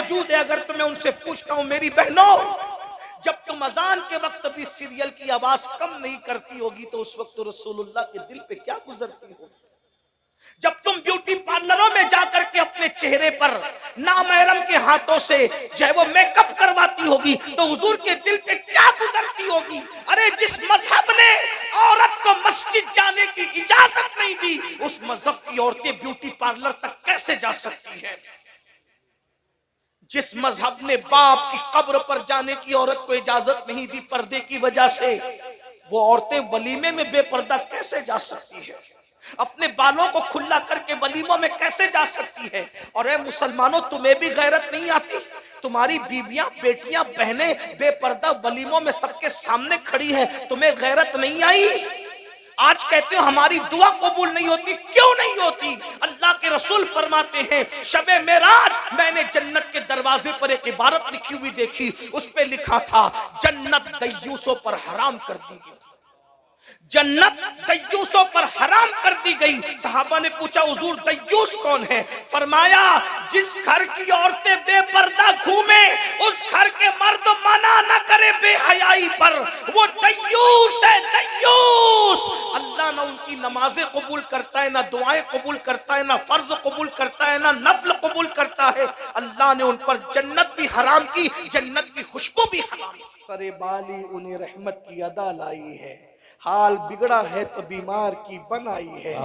मौजूद है। अगर तुम्हें उनसे पूछता हूं मेरी बहनों, जब तुम अजान के वक्त भी सीरियल की आवाज कम नहीं करती होगी तो उस वक्त रसूलुल्लाह के दिल पे क्या गुजरती होगी? जब तुम ब्यूटी पार्लरों में जाकर के अपने चेहरे पर नामहरम के हाथों से जो है वो मेकअप करवाती होगी तो हुजूर के दिल पे क्या गुजरती होगी? अरे जिस मजहब ने औरत को मस्जिद जाने की इजाजत नहीं दी, उस मजहब की औरतें ब्यूटी पार्लर तक कैसे जा सकती हैं? जिस मजहब ने बाप की कब्र पर जाने की औरत को इजाजत नहीं दी पर्दे की वजह से, वो औरतें वलीमे में बेपर्दा कैसे जा सकती है? अपने बालों को खुला करके वलीमों में कैसे जा सकती है? और ए मुसलमानों, तुम्हें भी गैरत नहीं आती? तुम्हारी बीबियां, बेटियां, बहनें बेपर्दा वलीमों में सबके सामने खड़ी है, तुम्हें गैरत नहीं आई? आज कहते हो हमारी दुआ कबूल नहीं होती। क्यों नहीं होती? अल्लाह के रसूल फरमाते हैं, शबे मेराज मैंने जन्नत के दरवाजे पर एक इबारत लिखी हुई देखी, उस पे लिखा था जन्नत दय्यूसों पर हराम कर दी गई। जन्नत दय्यूसों पर हराम कर दी गई। सहाबा ने पूछा हुजूर दय्यूस कौन है? फरमाया जिस घर की औरतें बेपर्दा घूमे, उस घर के मर्द मना न करे बेहयाई पर, वो दय्यूस है, दय्यूस। अल्लाह ना उनकी नमाजें कबूल करता है, ना दुआएं कबूल करता है, ना फर्ज कबूल करता है, ना नफल कबूल करता है। अल्लाह ने उन पर जन्नत भी हराम की, जन्नत की खुशबू भी हराम की। सरे बाली उन्हें रहमत की अदा लाई है, हाल बिगड़ा है तो बीमार की बनाई है।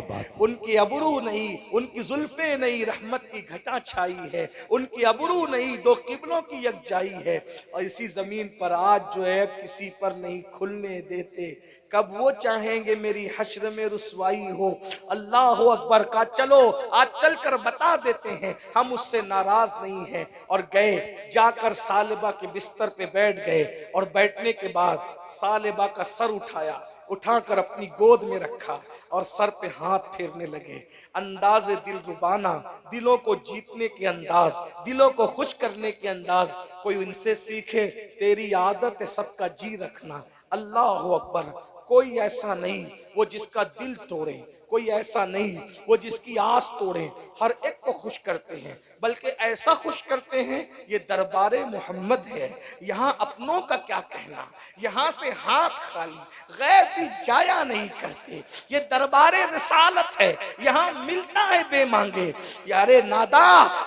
उनकी अबरू नहीं, उनकी जुल्फे नहीं, रहमत की घटा छाई है। उनकी अबरू नहीं, दो किबलों की यकजाई है। और इसी जमीन पर आज जो है किसी पर नहीं खुलने देते, कब वो चाहेंगे मेरी हश्र में रुसवाई हो। अल्लाह अकबर का चलो आज चल कर बता देते हैं, हम उससे नाराज नहीं हैं। और गए, जाकर सालिबा के बिस्तर पे बैठ गए और बैठने के बाद सालिबा का सर उठाया, उठाकर अपनी गोद में रखा और सर पे हाथ फेरने लगे। अंदाज दिल रुबाना, दिलों को जीतने के अंदाज, दिलों को खुश करने के अंदाज, कोई उनसे सीखे। तेरी आदत है सबका जी रखना। अल्लाह अकबर। कोई ऐसा नहीं वो जिसका दिल तोड़े, कोई ऐसा नहीं वो जिसकी आस तोड़े। हर एक को खुश करते हैं, बल्कि ऐसा खुश करते हैं ये दरबारे मोहम्मद है। यहाँ अपनों का क्या कहना, यहाँ से हाथ खाली, गैर भी जाया नहीं करते। ये दरबारे रिसालत है, यहाँ मिलता है बेमांगे। यारे नादा,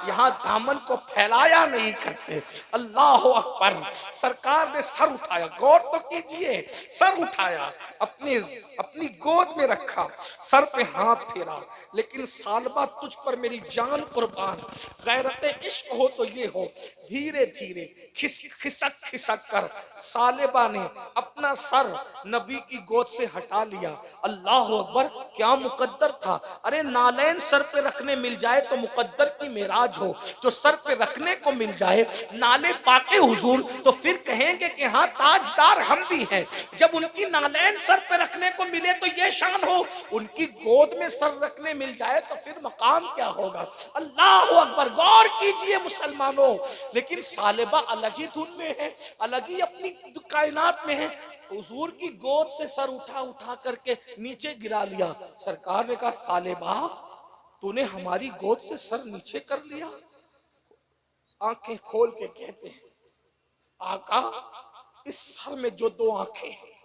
यहाँ दामन को फैलाया नहीं करते। अल्लाह अकबर। सरकार ने सर उठाया, गौर तो कीजिए, सर उठाया, अपनी गोद में रखा, सर पे हाथ फेरा। लेकिन सालबा तुझ पर मेरी जान कुर्बान, गैरत इश्क हो तो ये हो। धीरे धीरे खिसक खिसक कर सालिबा ने अपना सर नबी की गोद से हटा लिया। अल्लाह अकबर। क्या मुकद्दर था। अरे नालैन सर पे रखने मिल जाए तो मुकद्दर की मेराज हो। जो सर पे रखने को मिल जाए नाले पाके हुजूर, तो फिर कहेंगे कि हाँ ताजदार हम भी हैं। जब उनकी नालैन सर पे रखने को मिले तो ये शान हो, उनकी गोद में सर रखने मिल जाए तो फिर मकाम क्या होगा। अल्लाह अकबर। गौर कीजिए मुसलमानों। लेकिन सालिबा अलग ही धुन में है, अलग ही अपनी कायनात में है। हुजूर की गोद से सर उठा करके नीचे गिरा लिया। सरकार ने कहा सालिबा तूने हमारी गोद से सर नीचे कर लिया। आंखें खोल के कहते हैं आका, इस सर में जो दो आंखें हैं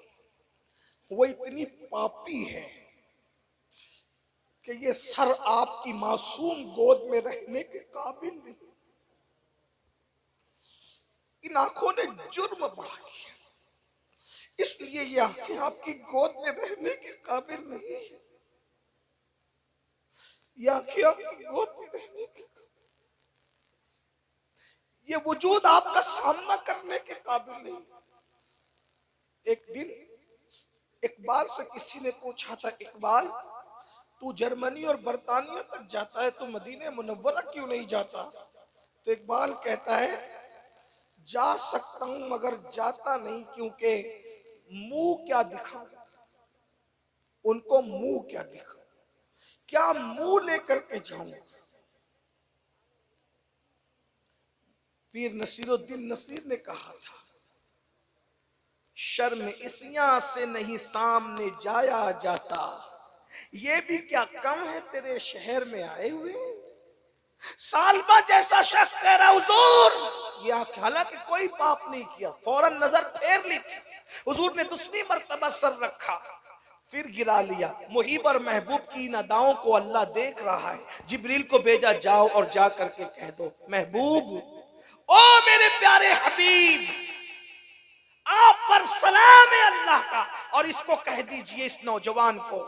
वो इतनी पापी है कि ये सर आपकी मासूम गोद में रहने के काबिल नहीं। इन आंखों ने जुर्म बढ़ा किया, इसलिए ये आंखें आपकी गोद में रहने के काबिल नहीं है। ये आंखें आपकी गोद में रहने के काबिल, ये वजूद आपका सामना करने के काबिल नहीं। एक दिन इकबाल से किसी ने पूछा था, इकबाल तू जर्मनी और बरतानिया तक जाता है तो मदीने मुनव्वरा क्यों नहीं जाता? तो इकबाल कहता है जा सकता हूं मगर जाता नहीं, क्योंकि मुंह क्या दिखाऊं उनको, मुंह क्या दिखाऊं, क्या मुंह लेकर के जाऊं। पीर नसीरुद्दीन नसीर ने कहा था शर्म इसियां से नहीं सामने जाया जाता, ये भी क्या कम है तेरे शहर में आए हुए। सालबा जैसा शख्स कह रहा हुजूर, ये हालांकि कोई पाप नहीं किया, फौरन नजर फेर ली थी, हुजूर ने दूसरी मर्तबा सर रखा, फिर गिरा लिया। मुहिब और महबूब की इन अदाओं को अल्लाह देख रहा है। जिब्रील को भेजा, जाओ और जा करके कह दो, महबूब, ओ मेरे प्यारे हबीब, आप पर सलाम है अल्लाह का, और इसको कह दीजिए, इस नौजवान को,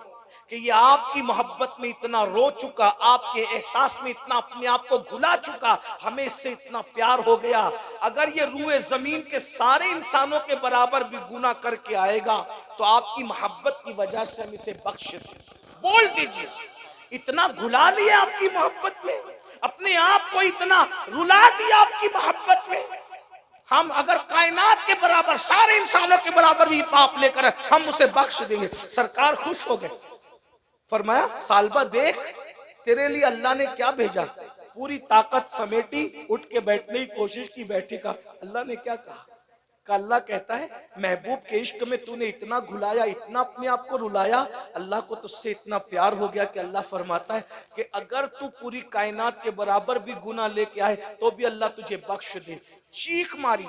कि ये आपकी मोहब्बत में इतना रो चुका, आपके एहसास में इतना अपने आप को घुला चुका, हमें इससे इतना प्यार हो गया, अगर ये रूए जमीन के सारे इंसानों के बराबर भी गुनाह करके आएगा तो आपकी मोहब्बत की वजह से हम इसे बख्श दें। बोल दीजिए, इतना घुला लिया आपकी मोहब्बत में, अपने आप को इतना रुला दिया आपकी मोहब्बत में, हम अगर कायनात के बराबर, सारे इंसानों के बराबर भी पाप लेकर हम उसे बख्श देंगे। सरकार खुश हो गए, फरमाया, सालबा देख, तेरे लिए अल्लाह ने क्या भेजा। पूरी ताकत समेटी, उठ के बैठने की कोशिश की, बैठी, का अल्लाह ने क्या कहा। अल्लाह कहता है, महबूब के इश्क में तूने इतना घुलाया, इतना अपने आप को रुलाया, अल्लाह को तुझसे इतना प्यार हो गया कि अल्लाह फरमाता है कि अगर तू पूरी कायनात के बराबर भी गुनाह लेके आए तो भी अल्लाह तुझे बख्श दे। चीख मारी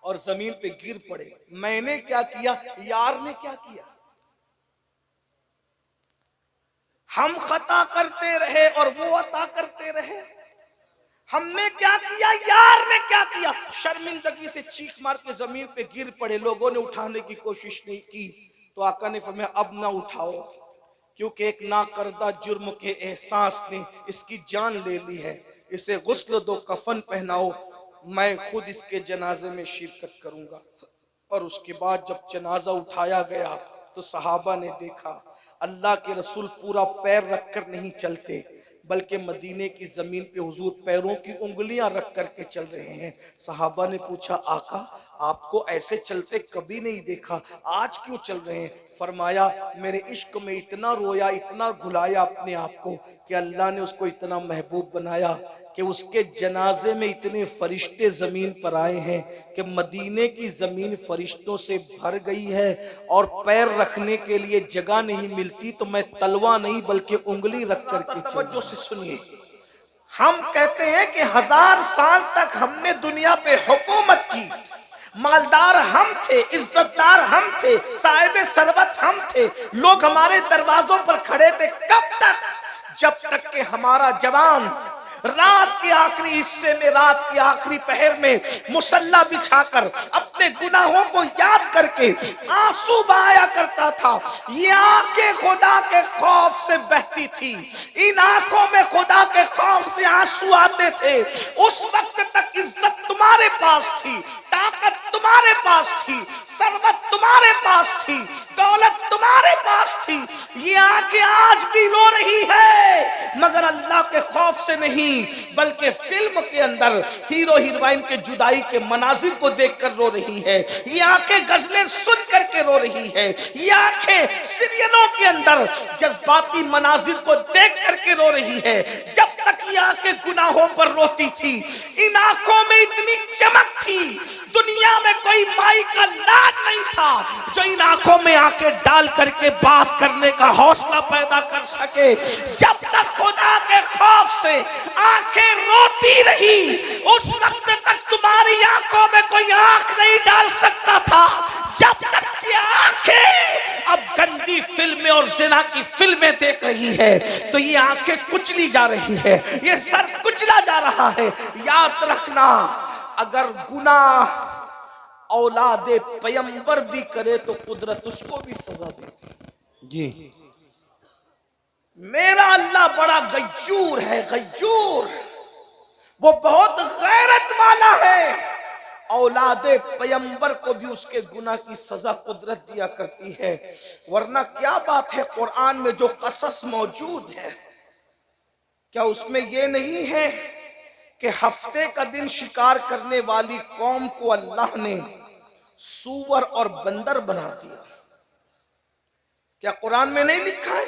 और जमीन पे गिर पड़े। मैंने क्या किया, यार ने क्या किया। हम खता करते रहे और वो अता करते रहे, हमने क्या किया, यार ने क्या किया। शर्मिंदगी से चीख मार के जमीन पे गिर पड़े, लोगों ने उठाने की कोशिश नहीं की, तो आका ने फरमाया, अब ना उठाओ, क्योंकि एक नाकर्दा जुर्म के एहसास ने इसकी जान ले ली है, इसे गुस्ल दो, कफन पहनाओ, मैं खुद इसके जनाजे में शिरकत करूंगा। और उसके बाद जब जनाजा उठाया गया तो सहाबा ने देखा, अल्लाह के रसूल पूरा पैर रखकर नहीं चलते, बल्कि मदीने की जमीन पे हुजूर पैरों की उंगलियां रख करके चल रहे हैं। सहाबा ने पूछा, आका, आपको ऐसे चलते कभी नहीं देखा, आज क्यों चल रहे हैं। फरमाया, मेरे इश्क में इतना रोया, इतना घुलाया अपने आप को कि अल्लाह ने उसको इतना महबूब बनाया कि उसके जनाजे में इतने फरिश्ते जमीन पर आए हैं कि मदीने की जमीन फरिश्तों से भर गई है, और पैर रखने के लिए जगह नहीं मिलती, तो मैं तलवा नहीं बल्कि उंगली रख करके। तवज्जो से सुनिए, हम कहते हैं कि 1000 साल तक हमने दुनिया पे हुकूमत की, मालदार हम थे, इज्जतदार हम थे, साहिब सरवत हम थे, लोग हमारे दरवाजों पर खड़े थे। कब तक? जब तक कि हमारा जवान रात के आखिरी हिस्से में, रात के आखिरी पहर में मुसल्ला बिछाकर अपने गुनाहों को याद करके आंसू बहाया करता था। ये आंखें खुदा के खौफ से बहती थी, इन आंखों में खुदा के खौफ से आंसू आते थे। उस वक्त तक इज्जत तुम्हारे पास थी, ताकत तुम्हारे पास थी, सरवत तुम्हारे पास थी, दौलत तुम्हारे पास थी। ये आंखें आज भी रो रही है, मगर अल्लाह के खौफ से नहीं, बल्कि फिल्म के अंदर हीरो हीरोइन के जुदाई के मनाजिर को देखकर रो रही है। ये आंखें गजलें सुन करके रो रही है। ये आंखें सीरियलों के अंदर जज्बाती मनाजिर को देख करके रो रही है। जब तक ये आंखें गुनाहों पर रोती थी, इन आंखों में इतनी चमक थी, दुनिया में कोई माई का लाड नहीं था जो इन आंखों में आंखें डाल करके बात करने का हौसला पैदा कर सके। जब तक खुदा के खौफ से आंखें रोती रही, उस वक्त तक तुम्हारी आंखों में कोई आंख नहीं डाल सकता था। जब तक कि आंखें अब गंदी फिल्में और जिना की फिल्में देख रही है, तो ये आंखें कुचली जा रही है, ये सर कुचला जा रहा है। याद रखना, अगर गुनाह औलादे पैगंबर भी करे तो कुदरत उसको भी सजा देती। जी, मेरा अल्लाह बड़ा गज्जूर है, गज्जूर, वो बहुत गैरत वाला है। औलादे पैगंबर को भी उसके गुनाह की सजा कुदरत दिया करती है। वरना क्या बात है, कुरान में जो कसस मौजूद है, क्या उसमें ये नहीं है कि हफ्ते का दिन शिकार करने वाली कौम को अल्लाह ने सूअर और बंदर बना दिया? क्या कुरान में नहीं लिखा है?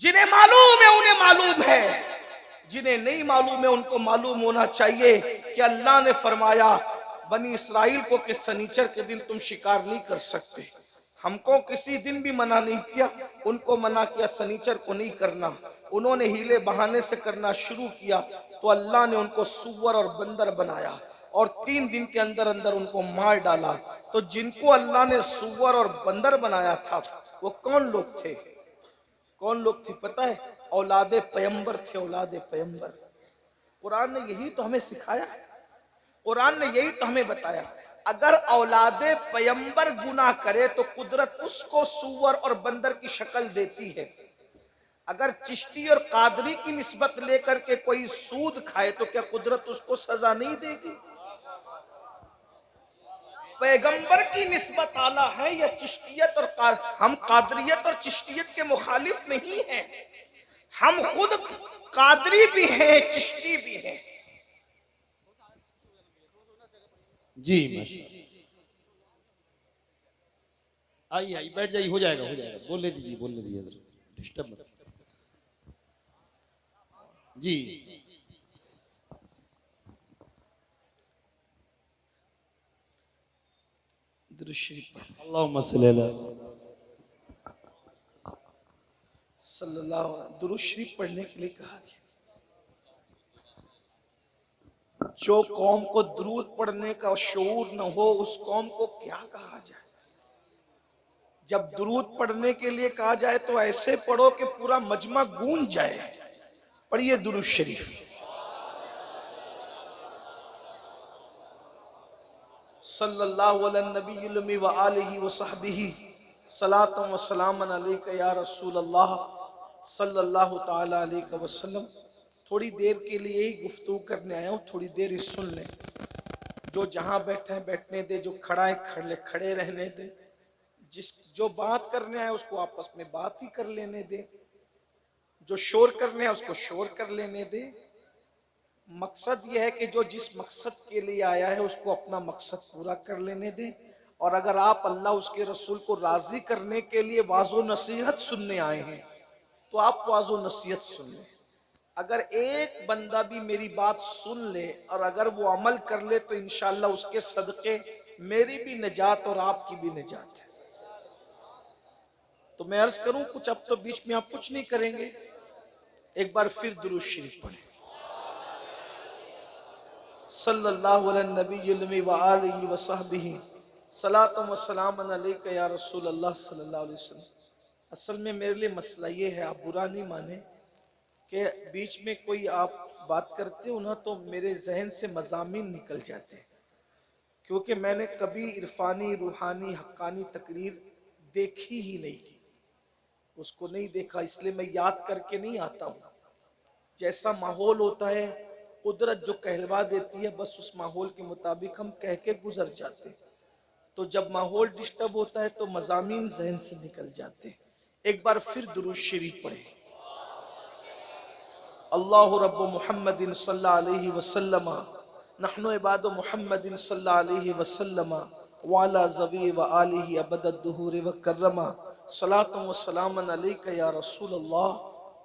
जिन्हें मालूम है उन्हें मालूम है, जिन्हें नहीं मालूम है उनको मालूम होना चाहिए कि अल्लाह ने फरमाया बनी इसराइल को कि सनीचर के दिन तुम शिकार नहीं कर सकते। हमको किसी दिन भी मना नहीं किया, उनको मना किया सनीचर को नहीं करना। उन्होंने हीले बहाने से करना शुरू किया तो अल्लाह ने उनको सुअर और बंदर बनाया और 3 दिन के अंदर अंदर उनको मार डाला। तो जिनको अल्लाह ने सुअर और बंदर बनाया था वो कौन लोग थे? कौन लोग थे पता है? औलादे पैगंबर थे, औलादे पैगंबर। कुरान ने यही तो हमें सिखाया, कुरान ने यही तो हमें बताया। अगर औलादे पैगंबर गुनाह करे तो कुदरत उसको सूअर और बंदर की शक्ल देती है। अगर चिश्ती और कादरी की निस्बत लेकर के कोई सूद खाए तो क्या कुदरत उसको सजा नहीं देगी? पैगंबर की निस्बत आला है या चिश्तियत और हम कादरियत और चिश्तियत के मुखालिफ नहीं हैं, हम खुद कादरी भी हैं, चिश्ती भी हैं। जी आइए आइए बैठ जाइए, हो जाएगा बोलने दीजिए डिस्टर्ब मत। जी अल्लाहुम्मा सल्ली अला सल्लल्लाहु दुरूद शरीफ पढ़ने के लिए कहा गया। जो कौम को दुरूद पढ़ने का शऊर न हो उस कौम को क्या कहा जाए? जब दुरूद पढ़ने के लिए कहा जाए तो ऐसे पढ़ो कि पूरा मजमा गूंज जाए। पढ़िए दुरूद शरीफ। सल्लल्लाहु अलैहि नबी व आलिहि व सहबिही सलातम व सलामन अलैका या रसूल अल्लाह सल्लल्लाहु ताला अलैहि वसल्लम। थोड़ी देर के लिए ही गुफ्तगू करने आया हूँ, थोड़ी देर ही सुन लें। जो जहाँ बैठे हैं बैठने दे, जो खड़ा है खड़े रहने दे, जो बात करने आए उसको आपस में बात ही कर लेने दे, जो शोर करने आए उसको शोर कर लेने दे। मकसद यह है कि जो जिस मकसद के लिए आया है उसको अपना मकसद पूरा कर लेने दे। और अगर आप अल्लाह उसके रसूल को राजी करने के लिए वाज़ो नसीहत सुनने आए हैं तो आप वाज़ो नसीहत सुन लें। अगर एक बंदा भी मेरी बात सुन ले और अगर वो अमल कर ले तो इंशाअल्लाह उसके सदके मेरी भी निजात और आपकी भी निजात है। तो मैं अर्ज करूं कुछ, अब तो बीच में आप कुछ नहीं करेंगे, एक बार फिर दुरूद शरीफ पढ़ें। सल्लल्लाहु अलैहि नबी व आलिहि व सहबिही सलातम व सलामन अलैका या रसूल अल्लाह सल्लल्लाहु अलैहि वसल्लम। असल में मेरे लिए मसला ये है, आप बुरा नहीं माने कि बीच में कोई आप बात करते हो ना तो मेरे जहन से मज़ामीन निकल जाते हैं, क्योंकि मैंने कभी इरफानी रूहानी हक्कानी तकरीर देखी ही नहीं, उसको नहीं देखा, इसलिए मैं याद करके नहीं आता हूँ। जैसा माहौल होता है कुदरत जो कहलवा देती है बस उस माहौल के मुताबिक हम कह के गुजर जाते हैं। तो जब माहौल डिस्टर्ब होता है तो मज़ामीन जहन से निकल जाते हैं। एक बार फिर दुरूद शरीफ पढ़े। अल्लाहु रब्बु मुहम्मदिन सल्लल्लाहु अलैहि वसल्लम नहनु इबादु मुहम्मदिन सल्लल्लाहु अलैहि वसल्लम व अला ज़वी व आलिहि अबदद दुहूर व कररमा सलातु व सलामन अलैका या रसूल अल्लाह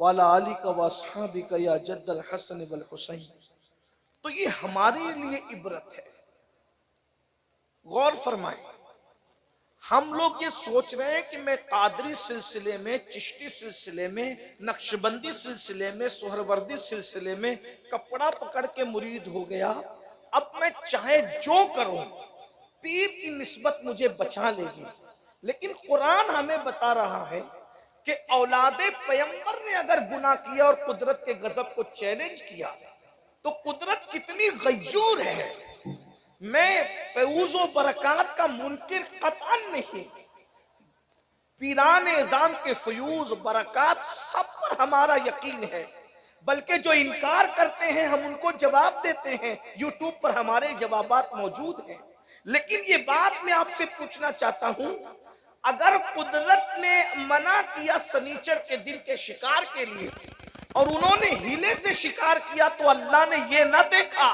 व अला आलिका व अस्हाबिका या जद्दल हसन वल हुसैन। तो ये हमारे लिए इबरत है। गौर फरमाएं, हम लोग ये सोच रहे हैं कि मैं कादरी सिलसिले में, चिश्ती सिलसिले में, नक्शबंदी सिलसिले में, सोहरवर्दी सिलसिले में कपड़ा पकड़ के मुरीद हो गया, अब मैं चाहे जो करूं पीर की निस्बत मुझे बचा लेगी। लेकिन कुरान हमें बता रहा है कि औलादे पैगंबर ने अगर गुनाह किया और कुदरत के गजब को चैलेंज किया तो कुदरत कितनी गय्यूर है। मैं फैज़ो बरकात का मुनकिर कतअन नहीं, पीरान निज़ाम के फयूज बरकात सब पर हमारा यकीन है, बल्कि जो इनकार करते हैं हम उनको जवाब देते हैं, यूट्यूब पर हमारे जवाबात मौजूद हैं। लेकिन ये बात मैं आपसे पूछना चाहता हूं, अगर कुदरत ने मना किया सनीचर के दिन के शिकार के लिए और उन्होंने हीले से शिकार किया तो अल्लाह ने यह ना देखा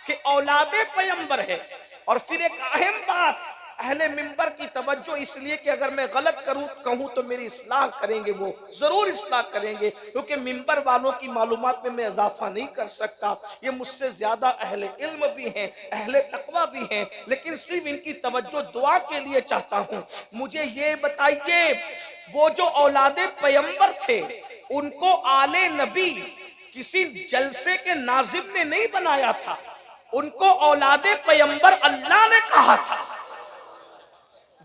कि औलादे पैगंबर है। और फिर एक अहम बात, अहले मिंबर की तवज्जो इसलिए कि अगर मैं गलत कहूं तो मेरी इस्लाह करेंगे, वो जरूर इस्लाह करेंगे, क्योंकि मिंबर वालों की मालूमात में मैं इजाफा नहीं कर सकता। ये मुझसे ज्यादा अहले इल्म भी हैं, अहले तकवा भी हैं, लेकिन सिर्फ इनकी तवज्जो दुआ के लिए चाहता हूं। मुझे ये बताइए, वो जो औलादे पैगंबर थे उनको आले नबी किसी जलसे के नाजिम ने नहीं बनाया था, उनको औलादे पैगंबर अल्लाह ने कहा था।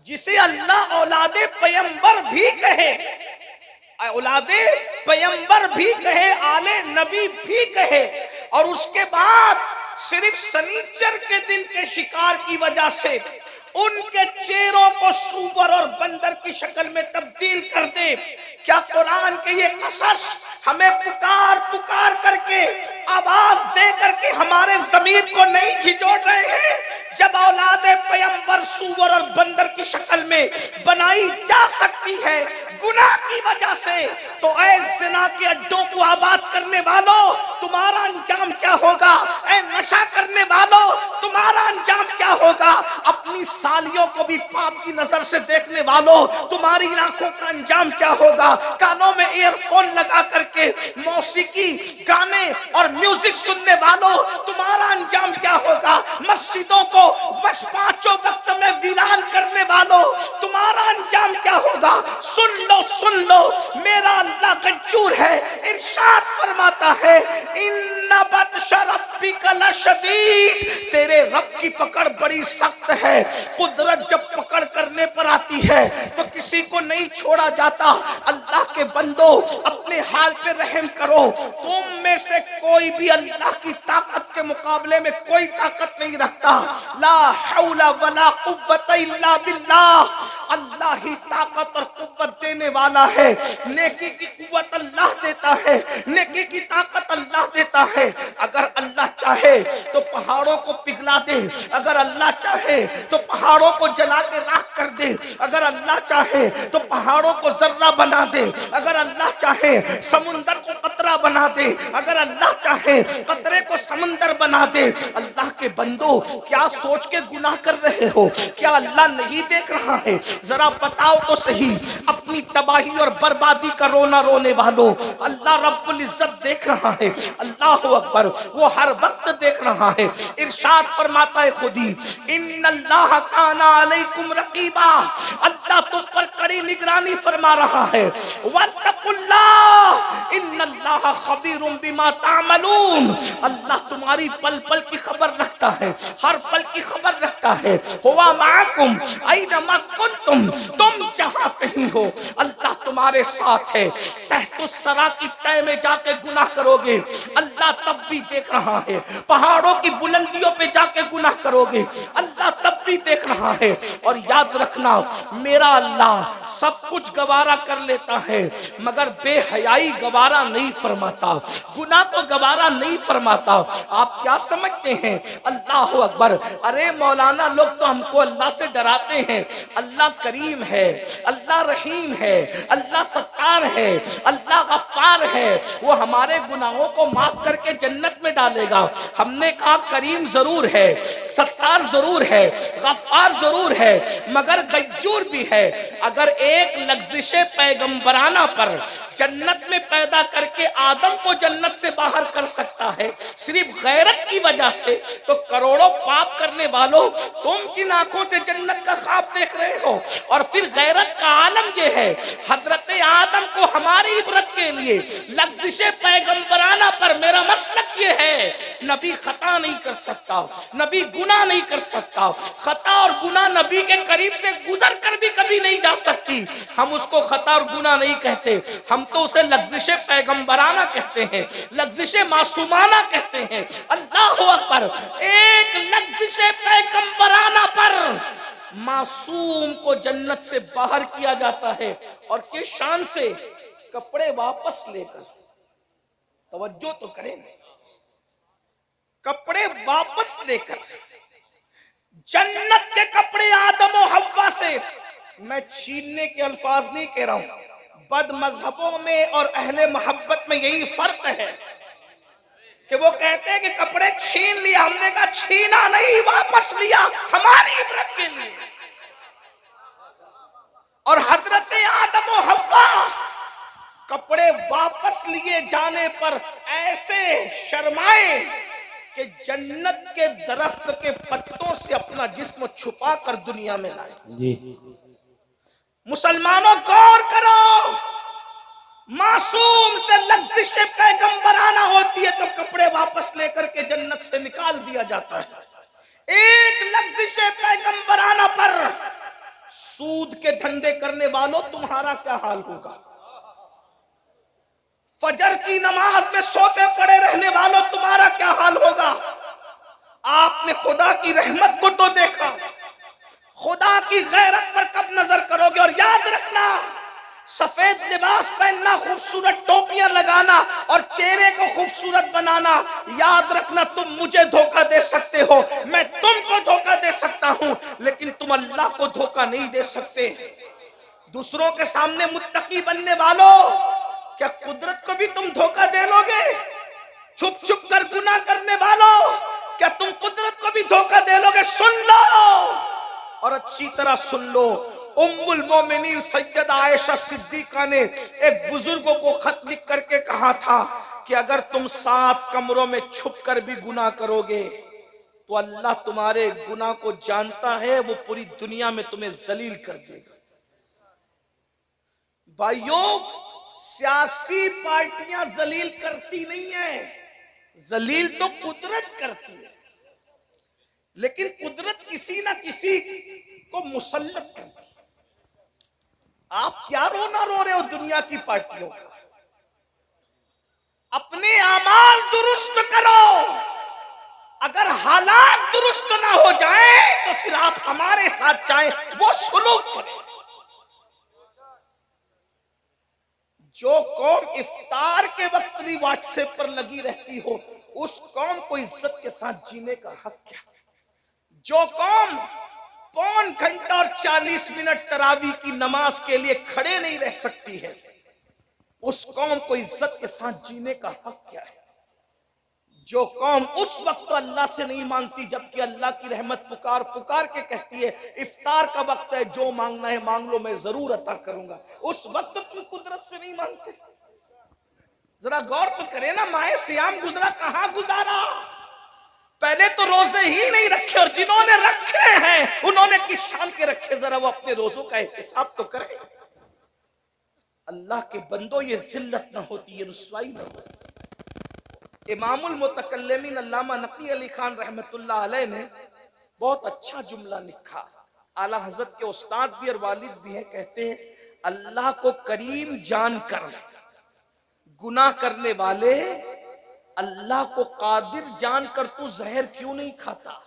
जिसे अल्लाह औलादे पैगंबर भी कहे, औलादे पैगंबर भी कहे, आले नबी भी कहे, और उसके बाद सिर्फ शनिचर के दिन के शिकार की वजह से उनके चेहरों को सूअर और बंदर की शक्ल में तब्दील कर दे। क्या कुरान के ये कसस हमें पुकार पुकार करके, आवाज दे करके हमारे ज़मीर को नहीं झिझोड़ रहे हैं? जब औलादे पैगंबर सूअर और बंदर की शक्ल में बनाई जा सकती है गुनाह की वजह से, तो ऐ ज़िना के अड्डों को आबाद करने वालों, तुम्हारा अंजाम क्या होगा? ऐ नशा करने वालों, तुम्हारा अंजाम क्या होगा? अपनी सालियों को भी पाप की नजर से देखने वालों, तुम्हारी आंखों का अंजाम क्या होगा? कानों में ईयरफोन लगा करके मौसीकी, गाने और म्यूजिक सुनने वालों, तुम्हारा अंजाम क्या होगा? मस्जिदों को बस पांचों वक्त में वीरान करने वालों, तुम्हारा अंजाम क्या होगा? सुन लो, मेरा अल्लाह गज्जूर है, इरशाद फरमाता है, इन्ना बत्शा रब्बिका लशदीद, तेरे रब की पकड़ बड़ी सख्त है। कुदरत जब पकड़ करने पर आती है तो किसी को नहीं छोड़ा जाता। अल्लाह के बंदो, अपने हाल पे रहम करो। तुम में से कोई भी अल्लाह की ताकत के मुकाबले में कोई ताकत नहीं रखता। ला हौला वला कुव्वता इल्ला बिल्लाह, अल्लाह ही ताकत और कुव्वत देने वाला है। नेकी की कुव्वत अल्लाह देता है, नेकी की ताकत अल्लाह देता है। अगर अल्लाह चाहे तो पहाड़ों को पिघला दे, अगर अल्लाह चाहे तो पहाड़ों को जला के राख कर दे, अगर अल्लाह चाहे तो पहाड़ों को जर्रा बना दे, अगर अल्लाह चाहे समुंदर को कतरा बना दे, अगर अल्लाह चाहे कतरे को समंदर बना दे। अल्लाह के बंदो, क्या सोच के गुनाह कर रहे हो? क्या अल्लाह नहीं देख रहा है? जरा बताओ तो सही। अपनी तबाही और बर्बादी का रोना रोने वालों, अल्लाह रब्बुल इज्जत देख रहा है। अल्लाहु अकबर, वो हर वक्त देख रहा है। इरशाद फरमाता है खुदी, इन्नल्लाह काना अलैकुम रकीबा, अल्लाह तुम पर कड़ी निगरानी फरमा रहा है। वत्तकुल्लाह इन्नल्लाह खबीरुम बिमा तामलून, अल्लाह तुम्हारी पल पल की खबर रखता है, हर पल की खबर रखता है। हुवा माकुम ऐनमा कुंतुम, तुम जहां कहीं हो अल्लाह तुम्हारे साथ है। तहतुस सरा की तय में जाके गुनाह करोगे, अल्लाह तब भी देख रहा है। पहाड़ों की बुलंदियों पे जाके गुनाह करोगे, अल्लाह तब भी देख रहा है। और याद रखना, मेरा अल्लाह सब कुछ गवारा कर लेता है मगर बेहयाई गवारा नहीं फरमाता, गुनाह को गवारा नहीं फरमाता। आप क्या समझते हैं? अल्लाह अकबर। अरे मौलाना, लोग तो हमको अल्लाह से डराते हैं। अल्लाह करीम है, अल्लाह रहीम है, अल्लाह सत्तार है, अल्लाह गफ्फार है। वो हमारे गुनाहों को माफ करके जन्नत में डालेगा। हमने कहा करीम जरूर है, सत्तार जरूर है, गफ्फार जरूर है, मगर गज्जूर भी है। अगर एक लग्जिश पैगंबराना पर जन्नत में पैदा करके आदम को जन्नत से बाहर कर सकता है सिर्फ गैरत की वजह से, तो करोड़ों पाप करने वालों, तुम किन आंखों से जन्नत का ख्वाब देख रहे हो? और फिर गैरत का आलम यह है, हजरत आदम को हमारी इबरत के लिए लग्जिश पैगंबराना पर मेरा मसलक ये है, नबी खता नहीं कर सकता, नबी गुनाह नहीं कर सकता। खता और गुनाह नबी के करीब से गुजर कर भी कभी नहीं जा सकती। हम उसको खता और गुनाह नहीं कहते, हम तो उसे लग्जिश पैगंबराना कहते हैं, लग्जिश मासूमाना कहते हैं। अल्लाहु अकबर। एक लग्जिश पैगंबराना पर मासूम को जन्नत से बाहर किया जाता है, और किस शान से? कपड़े वापस लेकर। तवज्जो तो करेंगे, कपड़े वापस लेकर। जन्नत के कपड़े आदम और हव्वा से, मैं छीनने के अल्फाज नहीं कह रहा हूं, बद मजहबों में और अहले मोहब्बत में यही फर्क है कि वो कहते हैं कि कपड़े छीन लिया, हमने कहा छीना नहीं, वापस लिया हमारी इबरत के लिए। और हजरत आदम और हव्वा कपड़े वापस लिए जाने पर ऐसे शर्माए कि जन्नत के दरख्त के पत्तों से अपना जिस्म छुपा कर दुनिया में लाए। जी मुसलमानों, गौर करो, मासूम से लफ्ज़िश पैगंबराना होती है तो कपड़े वापस लेकर के जन्नत से निकाल दिया जाता है। एक लफ्ज़िश पैगंबराना पर सूद के धंधे करने वालों तुम्हारा क्या हाल होगा? फजर की नमाज में सोते पड़े रहने वालों तुम्हारा क्या हाल होगा? आपने खुदा की रहमत को तो देखा, खुदा की गैरत पर कब नजर करोगे? और याद रखना, सफेद लिबास पहनना, खूबसूरत टोपियां लगाना और चेहरे को खूबसूरत बनाना, याद रखना तुम मुझे धोखा दे सकते हो, मैं तुमको धोखा दे सकता हूं, लेकिन तुम अल्लाह को धोखा नहीं दे सकते। दूसरों के सामने मुत्तकी बनने वालों, क्या कुदरत को भी तुम धोखा दे लोगे? छुप छुप कर गुनाह करने वालों, क्या तुम कुदरत को भी धोखा दे लोगे? सुन लो और अच्छी तरह सुन लो। उम्मुल मोमिनीन सैयदा आयशा सिद्दीका ने एक बुजुर्गों को खत लिख करके कहा था कि अगर तुम 7 कमरों में छुप कर भी गुनाह करोगे तो अल्लाह तुम्हारे गुनाह को जानता है, वो पूरी दुनिया में तुम्हें जलील कर देगा। भाइयों, सियासी पार्टियां जलील करती नहीं है, जलील तो कुदरत करती है, लेकिन कुदरत किसी ना किसी को मुसल्लत करती है। आप क्या रोना रो रहे हो दुनिया की पार्टियों का? अपने आमाल दुरुस्त करो। अगर हालात दुरुस्त ना हो जाए तो फिर आप हमारे साथ चाहें वो सुलूक करें। जो कौम इफ्तार के वक्त भी व्हाट्सएप पर लगी रहती हो, उस कौम को इज्जत के साथ जीने का हक क्या? जो कौम 1 घंटा और 40 मिनट तरावी की नमाज के लिए खड़े नहीं रह सकती है, उस कौम को इज्जत के साथ जीने का हक क्या है? जो कौम उस वक्त अल्लाह से नहीं मांगती जबकि अल्लाह की रहमत पुकार पुकार के कहती है इफ्तार का वक्त है, जो मांगना है मांग लो, मैं जरूर अता करूंगा, उस वक्त तुम कुदरत से नहीं मांगते? जरा गौर तो करें ना, माहे सियाम गुजरा कहां गुजारा? पहले तो रोजे ही नहीं रखे, और जिन्होंने रखे हैं उन्होंने किस शान के रखे, जरा वो अपने रोजों का हिसाब तो करें। अल्लाह के बंदो, ये जिल्लत ना होती, ये रुसवाई ना होती। इमामुल मुतकल्लिमीन अल्लामा नकी अली खान रहमतुल्लाह अलैह ने बहुत अच्छा जुमला लिखा। आला हजरत के उस्ताद भी और वालिद भी हैं, कहते हैं अल्लाह को करीम जानकर गुनाह करने वाले, अल्लाह को कादिर जानकर तू जहर क्यों नहीं खाता?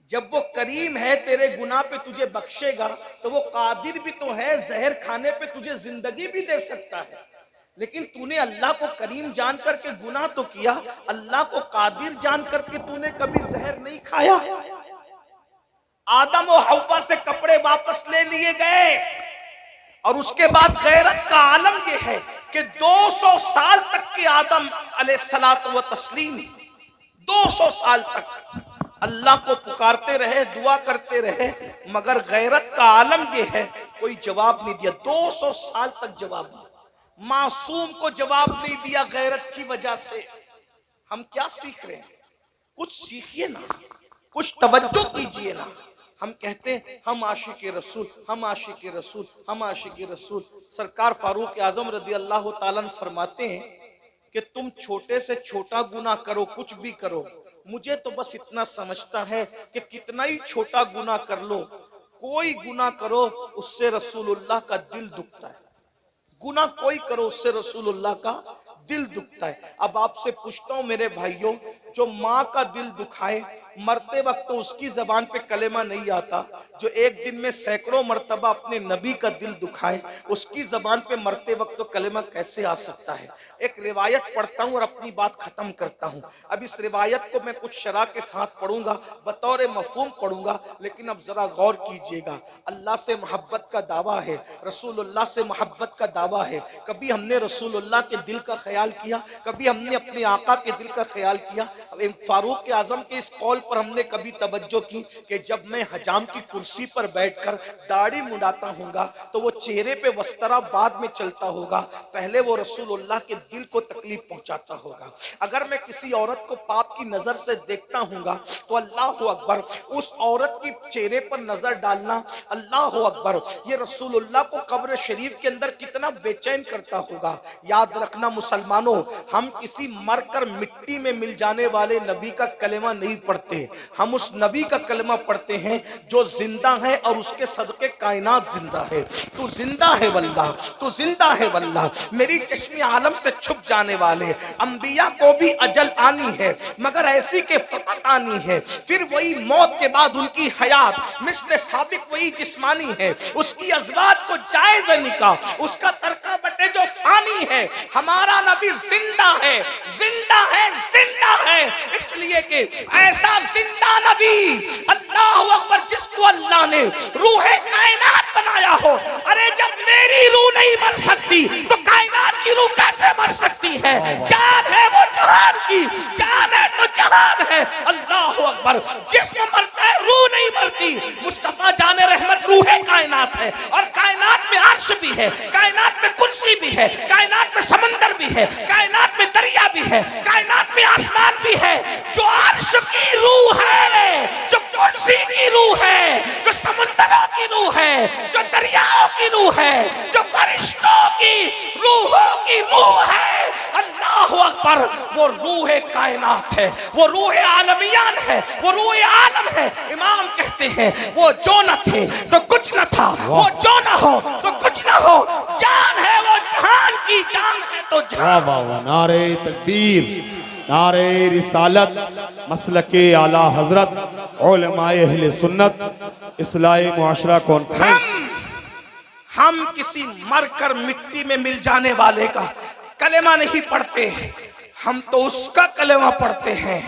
जब वो करीम है, तेरे गुनाह पे तुझे बख्शेगा, तो वो कादिर भी तो है, जहर खाने पे तुझे जिंदगी भी दे सकता है। लेकिन तूने अल्लाह को करीम जान करके गुनाह तो किया, अल्लाह को कादिर जान करके तूने कभी जहर नहीं खाया। आदम और हव्वा से कपड़े वापस ले लिए गए, और उसके बाद गैरत का आलम यह है कि 200 साल तक के आदम अलैहिस्सलातु व तस्लीम 200 साल तक अल्लाह को पुकारते रहे, दुआ करते रहे, मगर गैरत का आलम यह है कोई जवाब नहीं दिया। 200 साल तक जवाब दिया, मासूम को जवाब नहीं दिया गैरत की वजह से। हम क्या सीख रहे हैं? कुछ सीखिए ना, कुछ तवज्जो कीजिए ना। हम कहते हैं हम आशिक रसूल, हम आशिक रसूल, हम आशिक रसूल। सरकार फारूक आजम रदी अल्लाह ताला अन्हु फरमाते हैं कि तुम छोटे से छोटा गुनाह करो, कुछ भी करो, मुझे तो बस इतना समझता है कि कितना ही छोटा गुनाह कर लो, कोई गुनाह करो उससे रसूलुल्लाह का दिल दुखता है। गुनाह कोई करो उससे रसूलुल्लाह का दिल दुखता है। अब आपसे पूछता हूं मेरे भाइयों, जो माँ का दिल दुखाए, मरते वक्त तो उसकी जबान पे कलेमा नहीं आता, जो एक दिन में सैकड़ों मर्तबा अपने नबी का दिल दुखाए, उसकी जबान पे मरते वक्त तो कलेमा कैसे आ सकता है? एक रिवायत पढ़ता हूं और अपनी बात खत्म करता हूं। अब इस रिवायत को मैं कुछ शरह के साथ पढ़ूंगा, बतौर मफहूम पढ़ूंगा, लेकिन अब जरा गौर कीजिएगा। अल्लाह से मोहब्बत का दावा है, रसूलुल्लाह से मोहब्बत का दावा है। कभी हमने रसूलुल्लाह के दिल का ख्याल किया? कभी हमने अपने आका के दिल का ख्याल किया? फारूक आजम के इस कौल पर हमने कभी तवज्जो की कि जब मैं हजाम की कुर्सी पर बैठकर दाढ़ी मुड़ाता हूँगा तो वो चेहरे पे वस्तरा बाद में चलता होगा, पहले वो रसूलुल्लाह के दिल को तकलीफ पहुंचाता होगा। अगर मैं किसी औरत को पाप की नजर से देखता हूँगा तो अल्लाह अकबर, उस औरत की चेहरे पर नजर डालना, अल्लाह अकबर, ये रसूलुल्लाह को कब्र शरीफ के अंदर कितना बेचैन करता होगा। याद रखना मुसलमानों, हम किसी मरकर मिट्टी में मिल जाने वाले नबी का कलेमा नहीं पढ़ते, हम उस नबी का कलेमा पढ़ते हैं जो जिंदा है और उसके सदके कायनात जिंदा है। तू जिंदा है वल्लाह, तू जिंदा है वल्लाह। मेरी चश्मे आलम से छुप जाने वाले अंबिया को भी अजल आनी है, मगर ऐसी के फकत आनी है। फिर वही मौत के बाद उनकी हयात मिस्ल साबिक वही जिस्मानी है। उसकी अज़वाज को जायज़ निकाह, उसका तरका बटे जो फानी है। हमारा नबी जिंदा है, जिंदा है, जिंदा है, इसलिए कि ऐसा जिंदा नबी अल्लाह अकबर जिसको अल्लाह ने रूहे कायनात बनाया हो। अरे जब मेरी रूह नहीं मर सकती तो कायनात की रूह कैसे मर सकती है? जान है वो जहान की, जान है तो जहान है। अल्लाह अकबर, जिस्म मरता है रूह नहीं मरती। मुस्तफा जाने रहमत रूह कायनात है, और कायनात में अर्श भी है, कायनात में कुर्सी भी है, कायनात में समंदर भी है, कायनात में दरिया भी है, कायनात में आसमान भी है। जो अर्श की रूह है, जो कुर्सी की रूह है, जो समंदरों की रूह है, जो दरियाओं की रूह है, जो फरिश्तों की रूहों की रूह है, अल्लाह अकबर, वो रूह कायनात है, वो रूह आलमियान है, वो रूह आलम है। इमाम कहते हैं वो जो न थे तो कुछ न था, वो जो न हो तो कुछ न हो, जान है वो जहान की, जान है तो जहान। वाह वाह, नारे तकबीर, नारे रिसालत, मसलके आला हजरत, उलमाए अहले सुन्नत, इस्लाही मुआशरा कॉन्फ्रेंस। हम किसी मरकर मिट्टी में मिल जाने वाले का कलेमा नहीं पढ़ते, हम तो उसका कलेमा पढ़ते हैं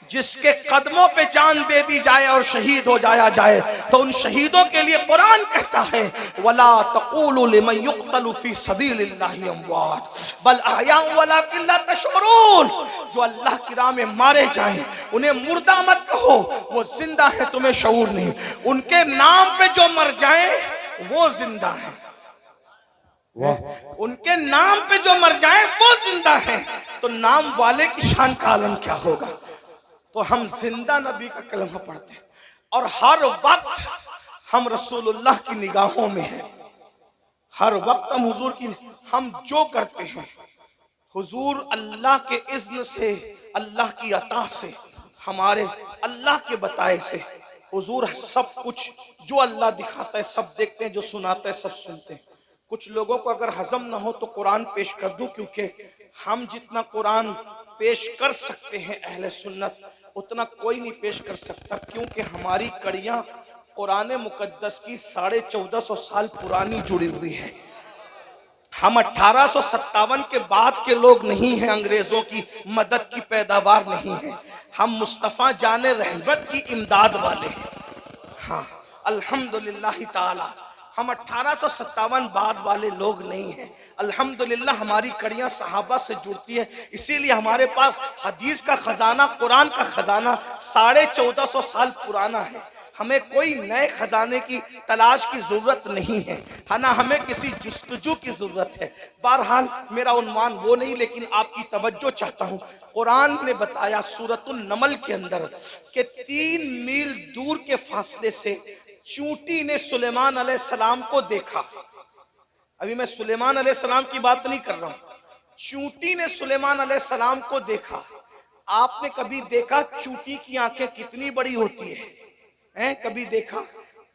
जिसके कदमों पे जान दे दी जाए और शहीद हो जाया जाए। तो उन शहीदों के लिए कुरान कहता है, वला तक़ूलू लिमन युक़तलु फ़ी सबीलिल्लाहि अमवात बल अहयाउ वलाकिन ला तशऊरून। जो अल्लाह की राह में मारे जाएं उन्हें मुर्दा मत कहो, वो जिंदा है, तुम्हें शऊर नहीं। उनके नाम पे जो मर जाएं वो जिंदा है, उनके नाम पे जो मर जाए वो जिंदा है। तो नाम वाले की शान का आलम क्या होगा? तो हम जिंदा नबी का कलमा पढ़ते हैं और हर वक्त हम रसूलुल्लाह की निगाहों में हैं, हर वक्त हम हुजूर की, हम जो करते हैं हुजूर अल्लाह के इज़्न से, अल्लाह की अता से, हमारे अल्लाह के बताए से। हुजूर सब कुछ जो अल्लाह दिखाता है सब देखते हैं, जो सुनाता है सब सुनते हैं। कुछ लोगों को अगर हजम ना हो तो कुरान पेश कर दूं, क्योंकि हम जितना कुरान पेश कर सकते हैं अहले सुन्नत उतना कोई नहीं पेश कर सकता, क्योंकि हमारी कड़ियाँ कुरान मुकद्दस की 1450 साल पुरानी जुड़ी हुई है। हम 1857 के बाद के लोग नहीं हैं, अंग्रेजों की मदद की पैदावार नहीं है, हम मुस्तफ़ा जाने रहमत की इमदाद वाले हैं। हाँ अल्हम्दुलिल्लाह ताला, हम 1857 बाद वाले लोग नहीं हैं। अल्हम्दुलिल्लाह हमारी कड़ियाँ सहाबा से जुड़ती है, इसीलिए हमारे पास हदीस का खजाना, कुरान का खजाना 1450 साल पुराना है। हमें कोई नए खजाने की तलाश की जरूरत नहीं है, है ना, हमें किसी जुस्तजू की जरूरत है। बहरहाल मेरा उन्वान वो नहीं, लेकिन आपकी तवज्जो चाहता हूँ। कुरान ने बताया सूरतुल नमल के अंदर कि 3 मील दूर के फासले से चूंटी ने सुलेमान अलैहिस्सलाम को देखा। अभी मैं सुलेमान अलैहिस्सलाम की बात नहीं कर रहा हूं, चूंटी ने सुलेमान अलैहिस्सलाम को देखा। आपने कभी देखा चूंटी की आंखें कितनी बड़ी होती है? कभी देखा?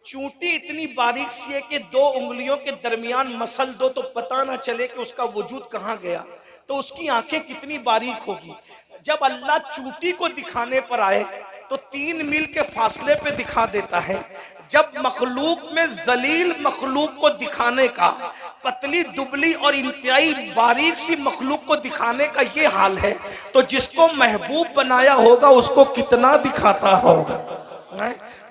चूंटी इतनी बारीक सी है कि 2 उंगलियों के दरमियान मसल दो तो पता ना चले कि उसका वजूद कहाँ गया। तो उसकी आंखें कितनी बारीक होगी। जब अल्लाह चूंटी को दिखाने पर आए तो 3 मील के फासले पे दिखा देता है। जब मखलूक में जलील मखलूक को दिखाने का, पतली दुबली और इंतहाई बारीक सी मखलूक को दिखाने का ये हाल है, तो जिसको महबूब बनाया होगा उसको कितना दिखाता होगा।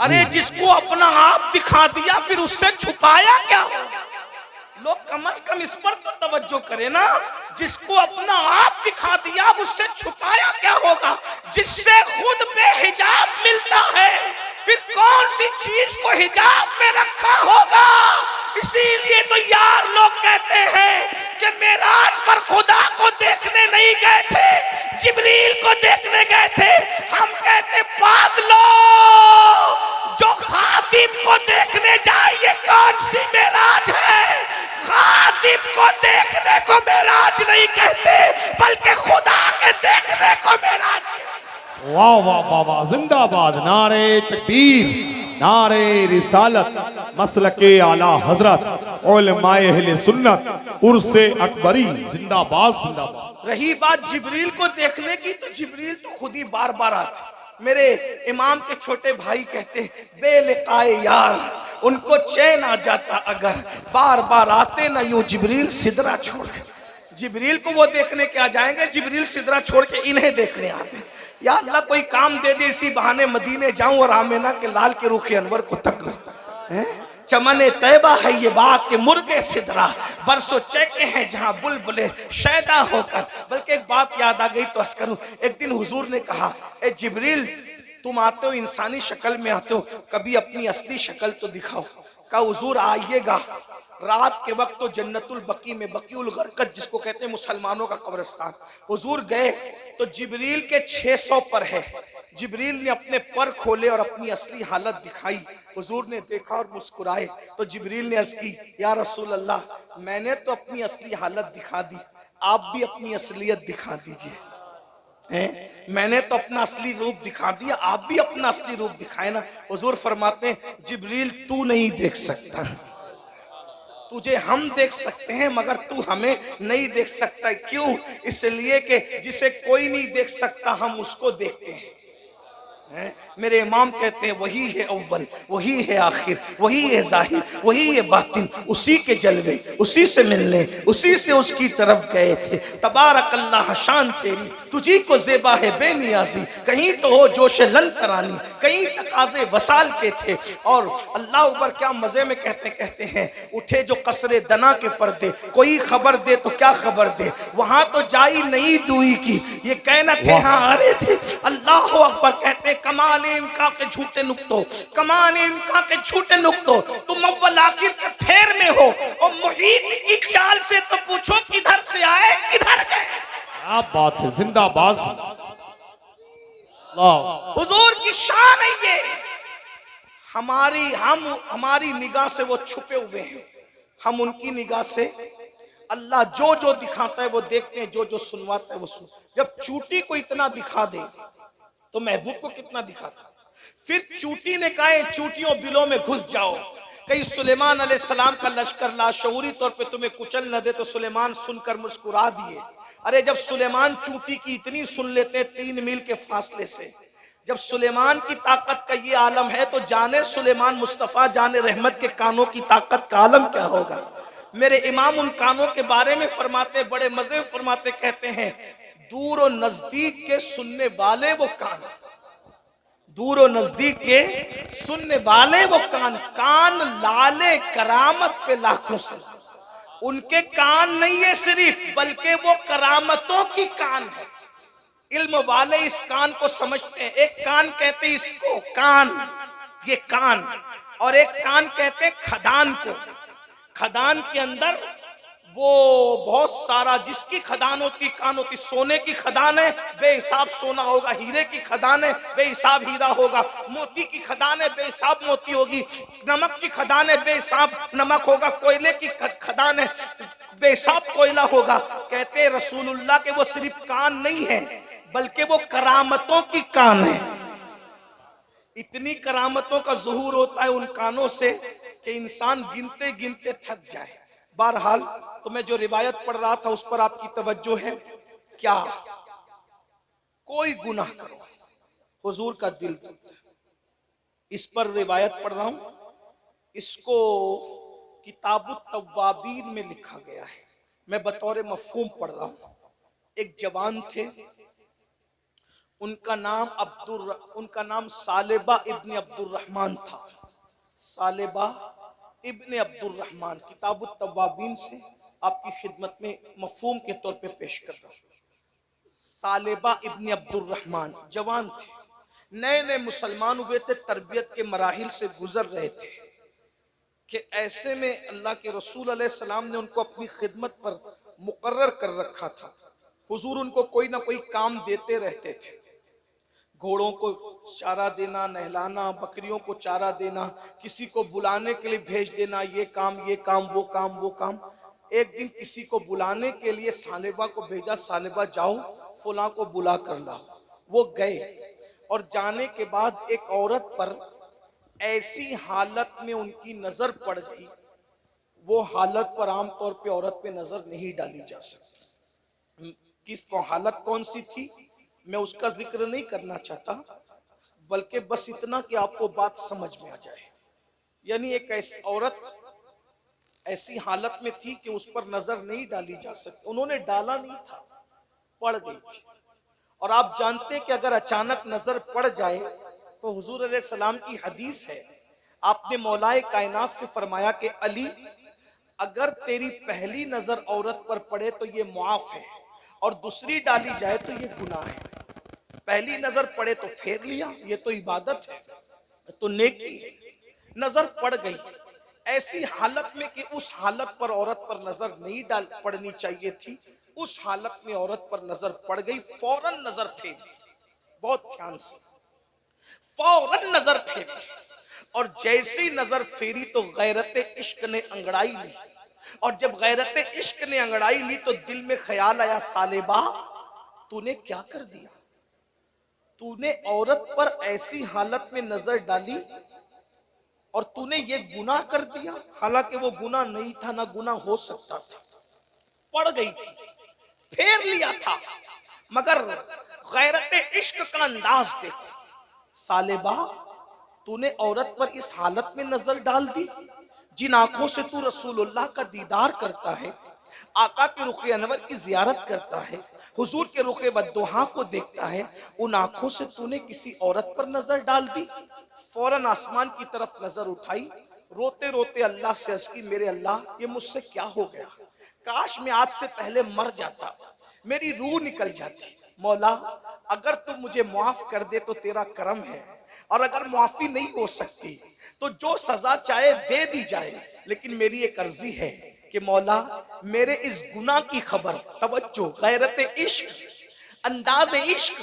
अरे जिसको अपना आप दिखा दिया फिर उससे छुपाया क्या होगा? लोग कम से कम इस पर तो तवज्जो करें ना। जिसको अपना आप दिखा दिया उससे छुपाया क्या होगा? जिससे खुद बेहिजाब मिलता है फिर कौन सी चीज को हिजाब में रखा होगा? इसीलिए तो यार लोग कहते हैं कि मेराज पर खुदा को देखने नहीं गए थे, जिब्रील को देखने गए थे। हम कहते पागलो, जो खातिम को देखने जाए ये कौन सी मेराज है? खातिम को देखने को मेराज नहीं कहते बल्कि खुदा के देखने को मेराज कहते। वाह वाह वाह वाह, जिंदाबाद। नारे तकबीर, नारे रिसालत, मसलके आला हजरत, उलमाए अहले सुन्नत, उर्से अकबरी, जिंदाबाद जिंदाबाद। रही बात जिब्रील को देखने की, तो जिब्रील तो खुद ही बार बार आते। मेरे इमाम के छोटे भाई कहते बेलिकाए यार उनको चैन आ जाता अगर बार बार आते ना यूं जिब्रील सिदरा छोड़ के। जिब्रील को वो देखने क्या जाएंगे, जिब्रील सिदरा छोड़ के इन्हें देखने आते। या अल्लाह कोई काम दे दे इसी बहाने मदीने जाऊं और आमिना के लाल के रुखे अनवर को तक लूं। चमने तैबा है ये बाग के मुर्गे सिदरा, बरसों चेके हैं जहां बुलबुले शैदा होकर। बल्कि एक बात याद आ गई तो अर्ज करूं। एक दिन हुजूर ने कहा, ए जिब्रील तुम आते हो इंसानी शक्ल में आते हो, कभी अपनी असली शक्ल तो दिखाओ। कहा हुजूर आइएगा। रात के वक्त तो जन्नतुल बकी में, बकीउल गरकत जिसको कहते हैं मुसलमानों का कब्रिस्तान, हुजूर गए तो जिब्रील के 600 पर है। जिब्रील ने अपने पर खोले और अपनी असली हालत दिखाई। हुजूर ने देखा और मुस्कुराए। तो जिब्रील ने अर्ज की, या रसूल अल्लाह, मैंने तो अपनी असली हालत दिखा दी, आप भी अपनी असलियत दिखा दीजिए। मैंने तो अपना असली रूप दिखा दिया, आप भी अपना असली रूप दिखाए ना। हुजूर फरमाते हैं, जिब्रील तू नहीं देख सकता, तुझे हम देख सकते हैं मगर तू हमें नहीं देख सकता। क्यों? इसलिए कि जिसे कोई नहीं देख सकता हम उसको देखते हैं। मेरे इमाम कहते हैं वही है अव्वल, वही है आखिर, वही है जाहिर, वही है बातिन, उसी के जलवे उसी से मिलने उसी से उसकी तरफ गए थे। तबारक अल्लाह शान तेरी, तुझी को ज़ेबा है बेनियाजी, कहीं तो हो जोश लन तरानी, कहीं तकाजे वसाल के थे। और अल्लाह ऊपर क्या मजे में कहते हैं, उठे जो कसरे दना के पर्दे, कोई खबर दे तो क्या खबर दे, वहां तो जाई नहीं दुई की, ये कहना थे हाँ आ रहे थे। अल्लाह अकबर कहते कमाल इनका के झूठे नुक्तो, कमाल इनका के झूठे नुक्तो, तुम अव्वल आखिर के फेर में हो और मुहीत की चाल से तो पूछो किधर से आए किधर गए। क्या बात है, जिंदाबाद। हुजूर की शान है ये। हमारी निगाह से वो छुपे हुए हैं, हम उनकी निगाह से अल्लाह जो जो दिखाता है वो देखते हैं, जो जो सुनवाता है वो सुन। जब चूटी को इतना दिखा दे तो महबूब को कितना दिखाता। फिर चूटी ने कहा चूटियों बिलों में घुस जाओ। कहीं सुलेमान अलैहिस्सलाम का लश्कर लाशऊरी तौर पे तुम्हें कुचल न दे तो सुलेमान सुनकर मुस्कुरा दिए। अरे जब सुलेमान चूटी की इतनी सुन लेते हैं 3 मील के फासले से, जब सुलेमान की ताकत का ये आलम है तो जाने सुलेमान मुस्तफ़ा जाने रहमत के कानों की ताकत का आलम क्या होगा। मेरे इमाम उन कानों के बारे में फरमाते, बड़े मजे फरमाते, कहते हैं दूर और नजदीक के सुनने वाले वो कान, दूर और नजदीक के सुनने वाले वो कान, कान लाले करामत पे लाखों सलाम। उनके कान नहीं है सिर्फ, बल्कि वो करामतों की कान है। इल्म वाले इस कान को समझते हैं। एक कान कहते हैं इसको कान, ये कान, और एक कान कहते हैं खदान को। खदान के अंदर वो बहुत सारा, जिसकी खदान होती कान होती। सोने की खदान है बेहिसाब सोना होगा, हीरे की खदान है बेहिसाब हीरा होगा, मोती की खदान है बेहिसाब मोती होगी, नमक की खदान है बेहिसाब नमक होगा, कोयले की खदान है बेहिसाब कोयला होगा। कहते हैं रसूलुल्लाह के वो सिर्फ कान नहीं है बल्कि वो करामतों की कान है। इतनी करामतों का ज़ुहूर होता है उन कानों से कि इंसान गिनते गिनते थक जाए। बहरहाल तो मैं जो रिवायत पढ़ रहा था उस पर आपकी तवज्जो है क्या? कोई गुनाह करो हुजूर का दिल टूटे, इस पर रिवायत पढ़ रहा हूं। इसको किताबुत तव्वाबीन में लिखा गया है, मैं बतौर मफहूम पढ़ रहा हूं। एक जवान थे, उनका नाम सालेबा इब्न अब्दुर्रहमान था। सालेबा इब्ने अब्दुल रहमान किताबुत तव्वाबीन से आपकी खिदमत में मफहूम के तौर पे पेश कर रहा हूँ। सालेबा इब्ने अब्दुल रहमान जवान थे, नए नए मुसलमान हुए थे, तरबियत के मराहिल से गुजर रहे थे कि ऐसे में अल्लाह के रसूल अलैहिस्सलाम ने उनको अपनी खिदमत पर मुकर्रर कर रखा था। हुजूर उनको कोई ना कोई काम देते रहते थे, घोड़ों को चारा देना, नहलाना, बकरियों को चारा देना, किसी को बुलाने के लिए भेज देना, ये काम वो काम वो काम। एक दिन किसी को बुलाने के लिए सालेबा को भेजा, सालेबा जाओ फुला को बुला कर लाओ। वो गए और जाने के बाद एक औरत पर ऐसी हालत में उनकी नजर पड़ गई, वो हालत पर आमतौर पे औरत पे नजर नहीं डाली जा सकती। किसको हालत कौन सी थी मैं उसका जिक्र नहीं करना चाहता, बल्कि बस इतना कि आपको बात समझ में आ जाए। यानी एक ऐसी औरत ऐसी हालत में थी कि उस पर नजर नहीं डाली जा सकती। उन्होंने डाला नहीं था, पड़ गई थी। और आप जानते हैं कि अगर अचानक नजर पड़ जाए तो हुजूर अलैहि सलाम की हदीस है, आपने मौलाए कायनात से फरमाया कि अली, अगर तेरी पहली नजर औरत पर पड़े तो ये मुआफ है, और दूसरी डाली जाए तो ये गुनाह है। पहली नजर पड़े तो फेर लिया, ये तो इबादत है, तो नेकी है। नजर पड़ गई ऐसी हालत में कि उस हालत पर औरत पर नजर नहीं डाल पड़नी चाहिए थी, उस हालत में औरत पर नजर पड़ गई, फौरन नजर फेरी, बहुत ध्यान से फौरन नजर फेरी। और जैसी नजर फेरी तो गैरत इश्क ने अंगड़ाई ली, और जब गैरत इश्क ने अंगड़ाई ली तो दिल में ख्याल आया, सालेबा तूने क्या कर दिया, तूने औरत पर ऐसी हालत में नजर डाली और तूने ये गुनाह कर दिया। हालांकि वो गुनाह नहीं था, ना गुनाह हो सकता था, पड़ गई थी, फेर लिया था, मगर गैरत इश्क का अंदाज देखो। सालेबा तूने औरत पर इस हालत में नजर डाल दी, जिन आंखों से तू रसूलुल्लाह का दीदार करता है, आका के रुखे अनवर की जियारत करता है, हुजूर के रुखे बद्दुहा को देखता है, उन आंखों से तूने किसी औरत पर नजर डाल दी। फौरन आसमान की तरफ नजर उठाई, रोते रोते अल्लाह से अर्ज की, मेरे अल्लाह ये मुझसे क्या हो गया, काश मैं आज से पहले मर जाता, मेरी रूह निकल जाती। मौला अगर तुम मुझे माफ कर दे तो तेरा करम है, और अगर माफी नहीं हो सकती तो जो सजा चाहे दे दी जाए, लेकिन मेरी एक अर्जी है कि मौला मेरे इस गुनाह की खबर, तवज्जो गैरत इश्क, अंदाज इश्क,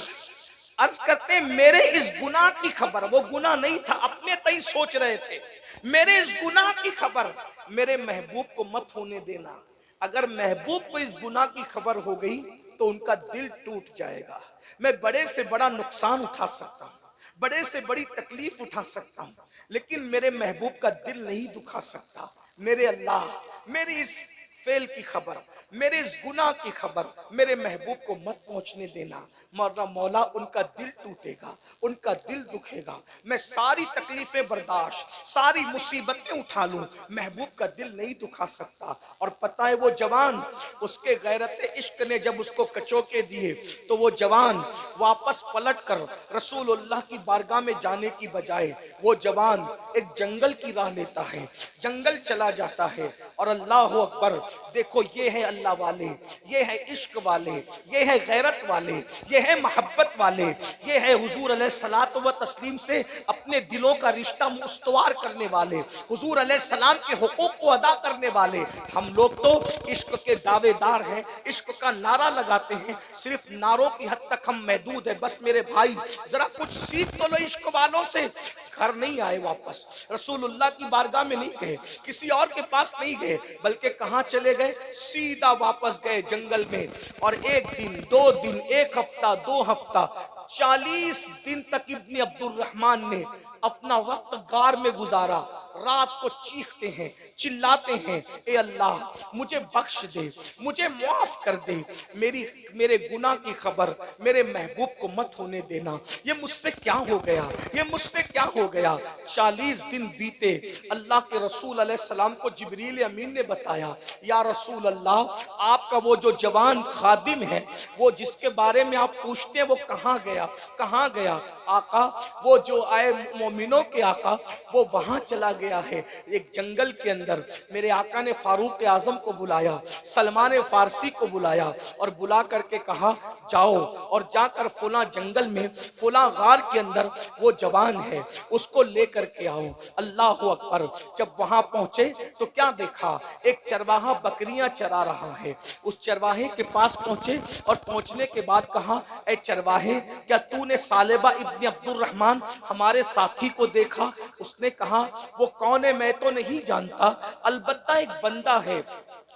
अर्ज करते मेरे इस गुनाह की खबर, वो गुनाह नहीं था, अपने तय सोच रहे थे, मेरे इस गुनाह की खबर मेरे महबूब को मत होने देना। अगर महबूब को इस गुनाह की खबर हो गई तो उनका दिल टूट जाएगा। मैं बड़े से बड़ा नुकसान उठा सकता हूँ, बड़े से बड़ी तकलीफ उठा सकता हूँ, लेकिन मेरे महबूब का दिल नहीं दुखा सकता। मेरे अल्लाह मेरी इस फेल की खबर, मेरे इस गुनाह की खबर मेरे महबूब को मत पहुंचने देना, मौला मौला उनका दिल टूटेगा, उनका दिल दुखेगा। मैं सारी तकलीफें बर्दाश्त, सारी मुसीबतें उठा लूं, महबूब का दिल नहीं दुखा सकता। और पता है वो जवान, उसके गैरत इश्क ने जब उसको कचोके दिए तो वो जवान वापस पलट कर रसूलुल्लाह की बारगाह में जाने की बजाय वो जवान एक जंगल की राह लेता है, जंगल चला जाता है। और अल्लाह अकबर, देखो ये है अल्लाह वाले, ये है इश्क वाले, ये है गैरत वाले, ये है मोहब्बत वाले, ये है हुजूर अलैहिस्सलातु व तस्लीम से अपने दिलों का रिश्ता मुस्तवार करने वाले, हुजूर अलैहिस्सलाम के हुकूक को अदा करने वाले। हम लोग तो इश्क के दावेदार हैं, इश्क का नारा लगाते हैं, सिर्फ नारों की हद तक हम महदूद है। बस मेरे भाई जरा कुछ सीख तो लो इश्क वालों से। घर नहीं आए वापस, रसूलुल्लाह की बारगाह में नहीं गए, किसी और के पास नहीं गए, बल्कि कहां चले गए, सीधा वापस गए जंगल में। और एक दिन, 2 दिन, 1 हफ्ता, 2 हफ्ता, 40 दिन तक इब्ने अब्दुल रहमान ने अपना वक्त गार में गुजारा। रात को चीखते हैं, चिल्लाते हैं, ए अल्लाह मुझे बख्श दे, मुझे माफ कर दे, मेरे गुनाह की खबर मेरे महबूब को मत होने देना। ये मुझसे क्या हो गया, ये मुझसे क्या हो गया। 40 दिन बीते, अल्लाह के रसूल अलैहिस्सलाम को जिब्रील अमीन ने बताया, या रसूल अल्लाह आपका वो जो जवान खादिम है, वो जिसके बारे में आप पूछते हैं, वो कहाँ गया, कहाँ गया। आका वो जो आए मोमिनों के आका, वो वहां चला गया गया है। एक जंगल के अंदर मेरे आका ने फारूक आजम को बुलाया, सलमान फारसी को बुलाया और बुला करके कहा जाओ और जाकर फुला जंगल में फुला गार के अंदर वो जवान है उसको लेकर के आओ। अल्लाह अकबर। जब वहां पहुंचे तो क्या देखा, एक चरवाहा बकरियां चरा रहा है। उस चरवाहे के पास पहुंचे और पहुंचने के बाद कहा, ए चरवाहे, क्या तूने सालेबा इब्न अब्दुल रहमान हमारे साथी को देखा? उसने कहा, वो कौन है मैं तो नहीं जानता, अलबत्ता एक बंदा है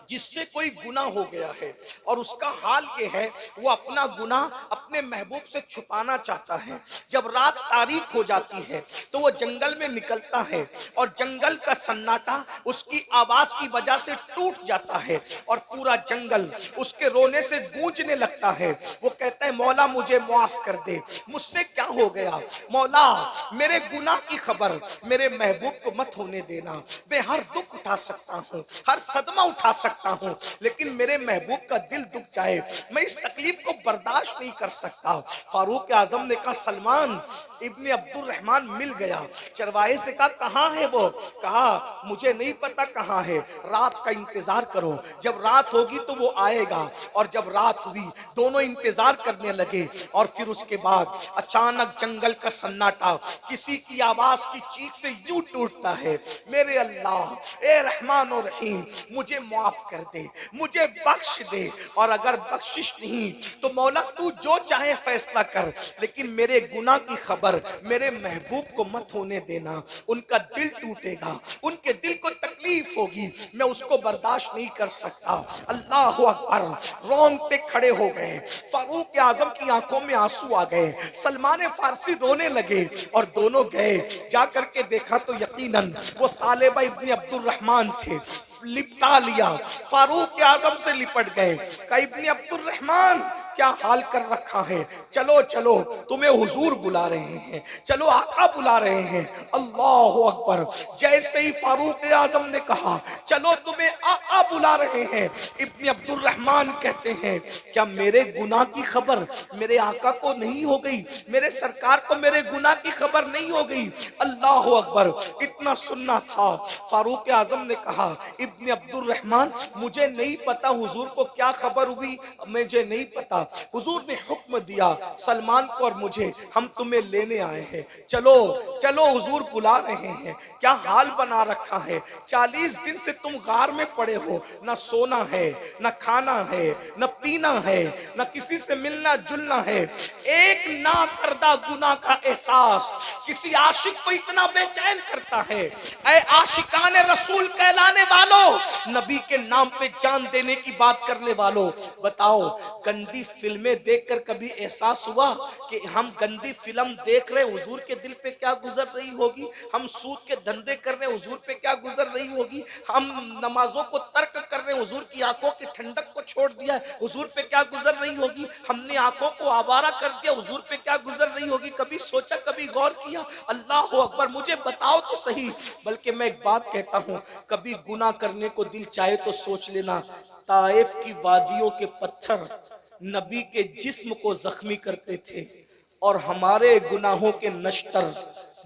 जिससे कोई गुनाह हो गया है और उसका हाल ये है वो अपना गुनाह अपने महबूब से छुपाना चाहता है। जब रात तारीक हो जाती है तो वो जंगल में निकलता है और जंगल का सन्नाटा उसकी आवाज की वजह से टूट जाता है और पूरा जंगल उसके रोने से गूंजने लगता है। वो कहता है, मौला मुझे माफ कर दे, मुझसे क्या हो गया? मौला, मेरे गुनाह की खबर मेरे महबूब को मत होने देना। मैं हर दुख उठा सकता हूँ, हर सदमा उठा सकता हूं, लेकिन मेरे महबूब का दिल दुख जाए, मैं इस तकलीफ को बर्दाश्त नहीं कर सकता। फारूक आजम ने कहा, सलमान इब्ने अब्दुल रहमान मिल गया। चरवाहे से कहा, कहां है वो? कहा, मुझे नहीं पता कहां है, रात का इंतजार करो, जब रात होगी तो वो आएगा। और जब रात हुई दोनों इंतजार करने लगे और फिर उसके बाद अचानक जंगल का सन्नाटा किसी की आवाज की चीख से यूं टूटता है, मेरे अल्लाह, ए रहमान और रहीम, मुझे माफ कर दे, मुझे बख्श दे, और अगर बख्शिश नहीं तो मौला तू जो चाहे फैसला कर, लेकिन मेरे गुनाह की खबर मेरे महबूब को मत होने देना। उनका दिल टूटेगा, उनके दिल को तकलीफ होगी, मैं उसको बर्दाश्त नहीं कर सकता। अल्लाह अकबर। रोंगटे खड़े हो गए, फारूक आजम की आंखों में आंसू आ गए, सलमान फारसी रोने लगे और दोनों गए, जाकर के देखा तो यकीनन वो सालेबा इब्ने अब्दुल रहमान थे। लिपटा लिया, फारूक आजम से लिपट गए। कहा, इब्ने अब्दुल रहमान क्या हाल कर रखा है, चलो चलो तुम्हें हुजूर बुला रहे हैं, चलो आका बुला रहे हैं। अल्लाह अकबर। जैसे ही फारूक आजम ने कहा चलो तुम्हें आका बुला रहे हैं, इब्ने अब्दुल रहमान कहते हैं, क्या मेरे गुनाह की खबर मेरे आका को नहीं हो गई, मेरे सरकार को मेरे गुनाह की खबर नहीं हो गई? अल्लाह अकबर। इतना सुनना था। फारूक आजम ने कहा, इब्ने अब्दुल रहमान, मुझे नहीं पता हुजूर को क्या खबर हुई, मुझे नहीं पता। हुजूर ने हुक्म दिया सलमान को और मुझे, हम तुम्हें लेने आए हैं, चलो चलो हुजूर बुला रहे हैं। क्या हाल बना रखा है, 40 दिन से तुम गार में पड़े हो, ना सोना है, ना खाना है, ना पीना है, ना किसी से मिलना जुलना है। एक ना करदा गुनाह का एहसास किसी आशिक को इतना बेचैन करता है। ऐ आशिकाने रसूल कहलाने वालों, नबी के नाम पे जान देने की बात करने वालों, बताओ गंदी फिल्में देखकर कभी एहसास हुआ कि हम गंदी फिल्म देख रहे, हुजूर के दिल पे क्या गुजर रही होगी? हम सूद के धंधे कर रहे, हुजूर पे क्या गुजर रही होगी? हम नमाजों को तर्क कर रहे, हुजूर की आंखों की ठंडक को छोड़ दिया, हुजूर पे क्या गुजर रही होगी? हमने आंखों को आवारा कर दिया, हुजूर पे क्या गुजर रही होगी? कभी सोचा, कभी गौर किया? अल्लाह अकबर। मुझे बताओ तो सही। बल्कि मैं एक बात कहता हूं, कभी गुनाह करने को दिल चाहे तो सोच लेना, ताइफ की वादियों के पत्थर नबी के जिस्म को जख्मी करते थे और हमारे गुनाहों के नश्तर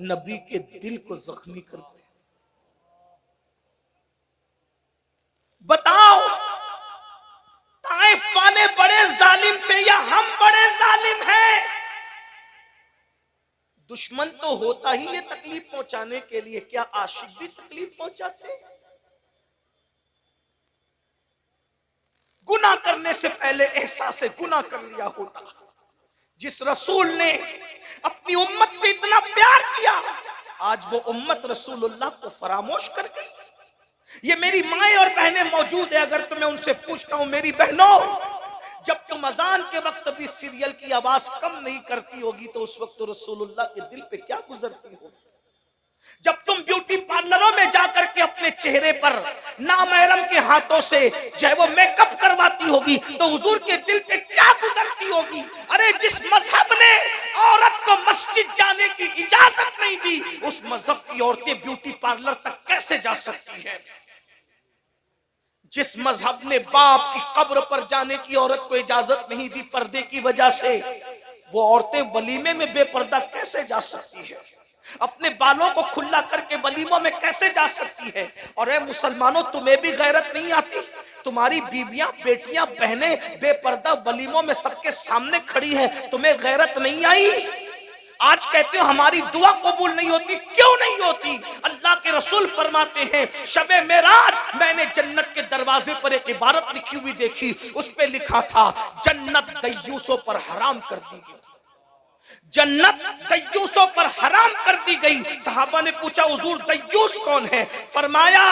नबी के दिल को जख्मी करते। बताओ, ताइफ वाले बड़े जालिम थे या हम बड़े जालिम हैं? दुश्मन तो होता ही ये तकलीफ पहुंचाने के लिए, क्या आशिक भी तकलीफ पहुंचाते? गुनाह करने से पहले एहसास गुनाह कर लिया होता। जिस रसूल ने अपनी उम्मत से इतना प्यार किया, आज वो उम्मत रसूलुल्लाह को फरामोश कर गई। ये मेरी माएं और बहनें मौजूद है, अगर तुम्हें उनसे पूछता हूं, मेरी बहनों, जब तुम अजान के वक्त भी सीरियल की आवाज कम नहीं करती होगी तो उस वक्त तो रसूलुल्लाह के दिल पे क्या गुजरती होगी? जब तुम ब्यूटी पार्लरों में जाकर के अपने चेहरे पर नामहरम के हाथों से जो है वो मेकअप करवाती होगी तो हुजूर के दिल पे क्या गुजरती होगी? अरे जिस मजहब ने औरत को मस्जिद जाने की इजाजत नहीं दी, उस मजहब की औरतें ब्यूटी पार्लर तक कैसे जा सकती हैं? जिस मजहब ने बाप की कब्र पर जाने की औरत को इजाजत नहीं दी पर्दे की वजह से, वो औरतें वलीमे में बेपर्दा कैसे जा सकती है? अपने बालों को खुला करके वलीमों में कैसे जा सकती है? और ए मुसलमानों, तुम्हें भी गैरत नहीं आती? तुम्हारी बीबियां, बेटियां, बहनें बेपर्दा वलीमों में सबके सामने खड़ी है, तुम्हें गैरत नहीं आई? आज कहते हो हमारी दुआ कबूल नहीं होती। क्यों नहीं होती? अल्लाह के रसूल फरमाते हैं, शबे मेराज मैंने जन्नत के दरवाजे पर एक इबारत लिखी हुई देखी, उस पे लिखा था, जन्नत दय्यूसों पर हराम कर दी गई। जन्नत दय्यूसों पर हराम कर दी गई। सहाबा ने पूछा, हुजूर दय्यूस कौन है? फरमाया,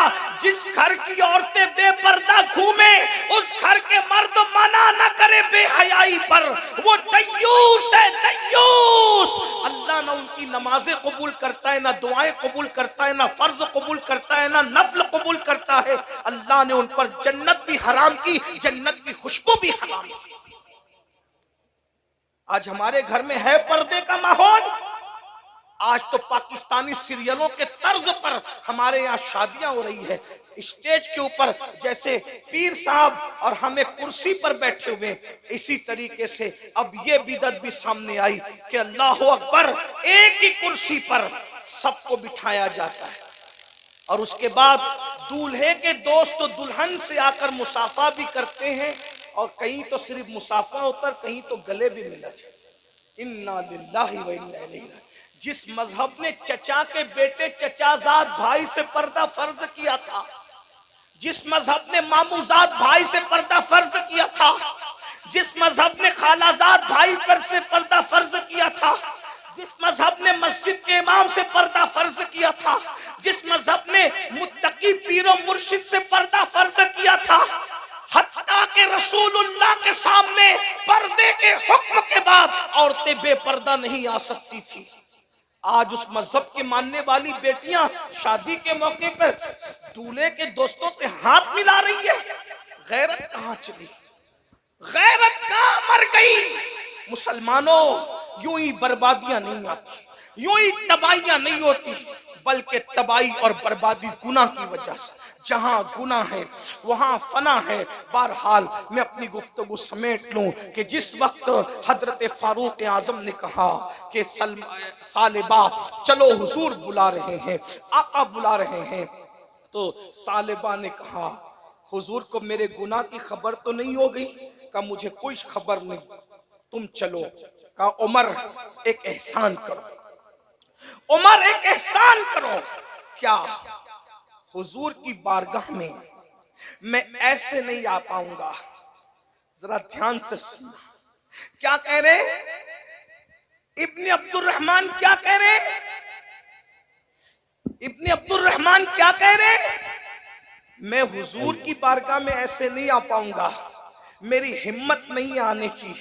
जिस घर की औरतें बेपर्दा घूमे, उस घर के मर्द मना न करे बेहयाई पर, वो दय्यूस है, दय्यूस। अल्लाह ना उनकी नमाजें कबूल करता है, ना दुआएं कबूल करता है, ना फर्ज कबूल करता है, ना नफल कबूल करता है। अल्लाह ने उन पर जन्नत भी हराम की, जन्नत की खुशबू भी हराम की। आज हमारे घर में है पर्दे का माहौल। आज तो पाकिस्तानी सीरियलों के तर्ज पर हमारे यहाँ शादियां हो रही है। स्टेज के ऊपर जैसे पीर साहब और हमें कुर्सी पर बैठे हुए, इसी तरीके से अब ये बिदअत भी सामने आई कि अल्लाह अकबर, एक ही कुर्सी पर सबको बिठाया जाता है। और उसके बाद दूल्हे के दोस्त दुल्हन से आकर मुसाफा भी करते हैं, और कहीं तो सिर्फ मुसाफा होता है, कहीं तो गले भी मिला जाए। इन्ना लिल्लाहि व इन्ना इलैहि राजिऊन। जिस मजहब ने चचा के बेटे चचाजाद भाई से पर्दा फर्ज किया था, जिस मजहब ने मामूजाद भाई से पर्दा फर्ज किया था, जिस मजहब ने खालाजाद भाई पर से पर्दा फर्ज किया था, जिस मजहब ने मस्जिद के इमाम से पर्दा फर्ज किया था, जिस मजहब ने मुत्तकी पीरो मुर्शिद से पर्दा फर्ज किया था, हत्ता के रसूलुल्लाह के सामने पर्दे के हुक्म के बाद औरतें बेपर्दा नहीं आ सकती थी। आज उस मजहब के मानने वाली बेटियां शादी के मौके पर दूल्हे के दोस्तों से हाथ मिला रही है। गैरत कहां चली? गैरत कहां मर गई? मुसलमानों, यूं ही बर्बादियां नहीं आती, यूं ही तबाहियां नहीं होती, बल्कि तबाही और बर्बादी गुनाह की वजह से। जहां गुनाह है वहां फना है। बहरहाल मैं अपनी गुफ्तगू समेट लूं कि जिस वक्त हजरत फारूक आजम ने कहा कि सालिबा चलो, हुजूर बुला रहे हैं, आका बुला रहे हैं, तो सालिबा ने कहा, हुजूर को मेरे गुनाह की खबर तो नहीं हो गई? कहा, मुझे कोई खबर नहीं, तुम चलो। कहा, उमर एक एहसान करो, उमर एक एहसान करो। क्या? हुजूर की बारगाह में मैं ऐसे नहीं आ पाऊंगा। जरा ध्यान से सुनना, क्या कह रहे इब्ने अब्दुल रहमान? क्या कह रहे इब्ने अब्दुल रहमान? क्या कह रहे? मैं हुजूर की बारगाह में ऐसे नहीं आ पाऊंगा, मेरी हिम्मत नहीं आने की।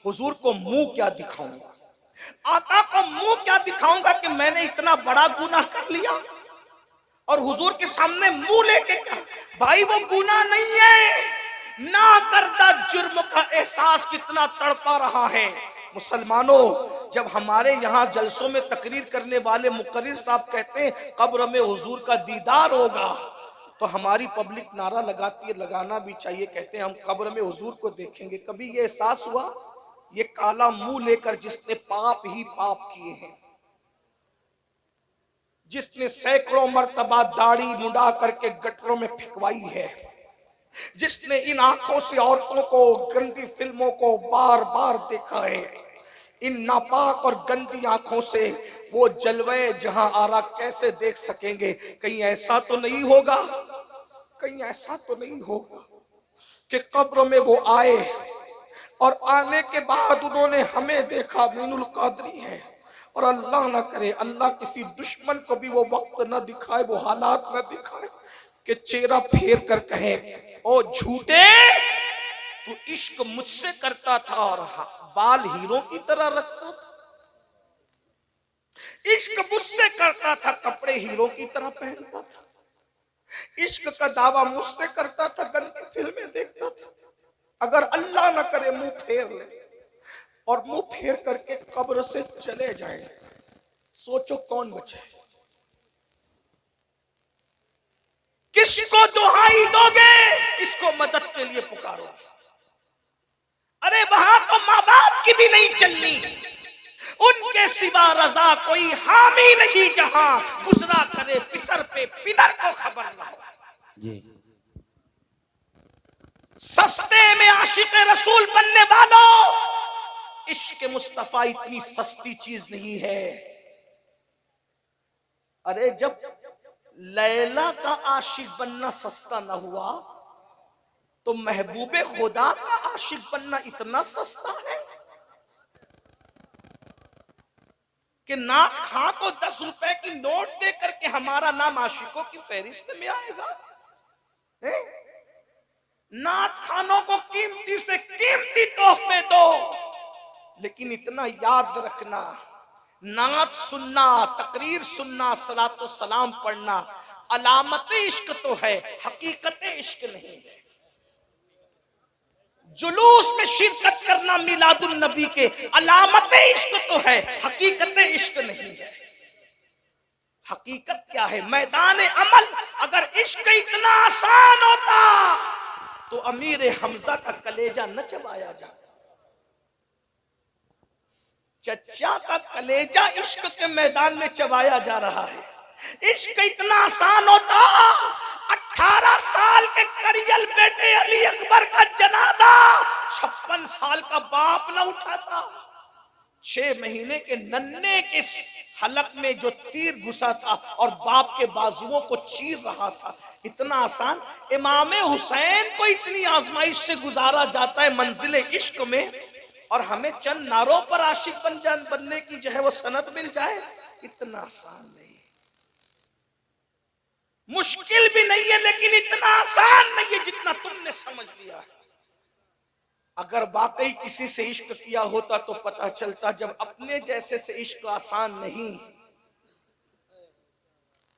हुजूर को मुंह क्या दिखाऊंगा, आका को मुंह क्या दिखाऊंगा कि मैंने इतना बड़ा गुनाह कर लिया और हुजूर के सामने मुंह लेके क्या? भाई वो गुनाह नहीं है, ना करदा जुर्म का एहसास कितना तड़पा रहा है। मुसलमानों, जब हमारे यहाँ जलसों में तकरीर करने वाले मुकर्रिर साहब कहते हैं कब्र में हुजूर का दीदार होगा, तो हमारी पब्लिक नारा लगाती है, लगाना भी चाहिए, कहते हैं हम कब्र में हुजूर को देखेंगे। कभी ये एहसास हुआ, ये काला मुंह लेकर जिसने पाप ही पाप किए हैं, जिसने सैकड़ों मर्तबा दाढ़ी मुंडा करके गटरों में फिकवाई है, जिसने इन आंखों से औरतों को, गंदी फिल्मों को बार बार देखा है, इन नापाक और गंदी आंखों से वो जलवे जहां आरा कैसे देख सकेंगे? कहीं ऐसा तो नहीं होगा, कहीं ऐसा तो नहीं होगा कि कब्र में वो आए और आने के बाद उन्होंने हमें देखा मीनुल कादरी है, और अल्लाह ना करे, अल्लाह किसी दुश्मन को भी वो वक्त ना दिखाए, वो हालात ना दिखाए कि चेहरा फेर कर कहे, ओ झूठे, तू इश्क मुझसे करता था और बाल हीरो की तरह रखता था, इश्क मुझसे करता था, कपड़े हीरो की तरह पहनता था, इश्क का दावा मुझसे करता था, गंदी फिल्में देखता था। अगर अल्लाह ना करे मुंह फेर ले और मुंह फेर करके कब्र से चले जाए, सोचो कौन बचे? किसको दुहाई दोगे, किसको मदद के लिए पुकारोगे? अरे वहां तो माँ बाप की भी नहीं चलनी, उनके सिवा रजा कोई हामी नहीं जहां, गुजरा करे पिसर पे पिदर को खबर ना हो। जी सस्ते में आशिक रसूल बनने वालों, इश्क मुस्तफा इतनी सस्ती चीज नहीं है। अरे जब लैला का आशिक बनना सस्ता ना हुआ तो महबूबे खुदा का आशिक बनना इतना सस्ता है कि नाथ खां को 10 रुपए की नोट दे करके हमारा नाम आशिकों की फहरिस्त में आएगा। नाथ खानों को कीमती से कीमती तोहफे दो, लेकिन इतना याद रखना, नात सुनना, तकरीर सुनना, सलातो सलाम पढ़ना अलामत इश्क तो है, हकीकत इश्क नहीं है। जुलूस में शिरकत करना मिलादुन नबी के अलामत इश्क तो है, हकीकत इश्क नहीं है। हकीकत क्या है? मैदान अमल। अगर इश्क इतना आसान होता तो अमीर हमजा का कलेजा न चबाया जाता। चच्चा का कलेजा इश्क के मैदान में चबाया जा रहा है। इश्क इतना आसान होता, 18 साल के कड़ियल बेटे अली अकबर का जनाजा 56 साल का बाप न उठाता। 6 महीने के नन्हे के हलक में जो तीर घुसा था और बाप के बाजुओं को चीर रहा था, इतना आसान। इमाम हुसैन को इतनी आजमाइश से गुजारा जाता है मंजिल इश्क में, और हमें चंद नारों पर आशिक बनने की जो है वो सनद मिल जाए, इतना आसान नहीं। मुश्किल भी नहीं है, लेकिन इतना आसान नहीं है जितना तुमने समझ लिया है। अगर वाकई किसी से इश्क किया होता तो पता चलता, जब अपने जैसे से इश्क आसान नहीं,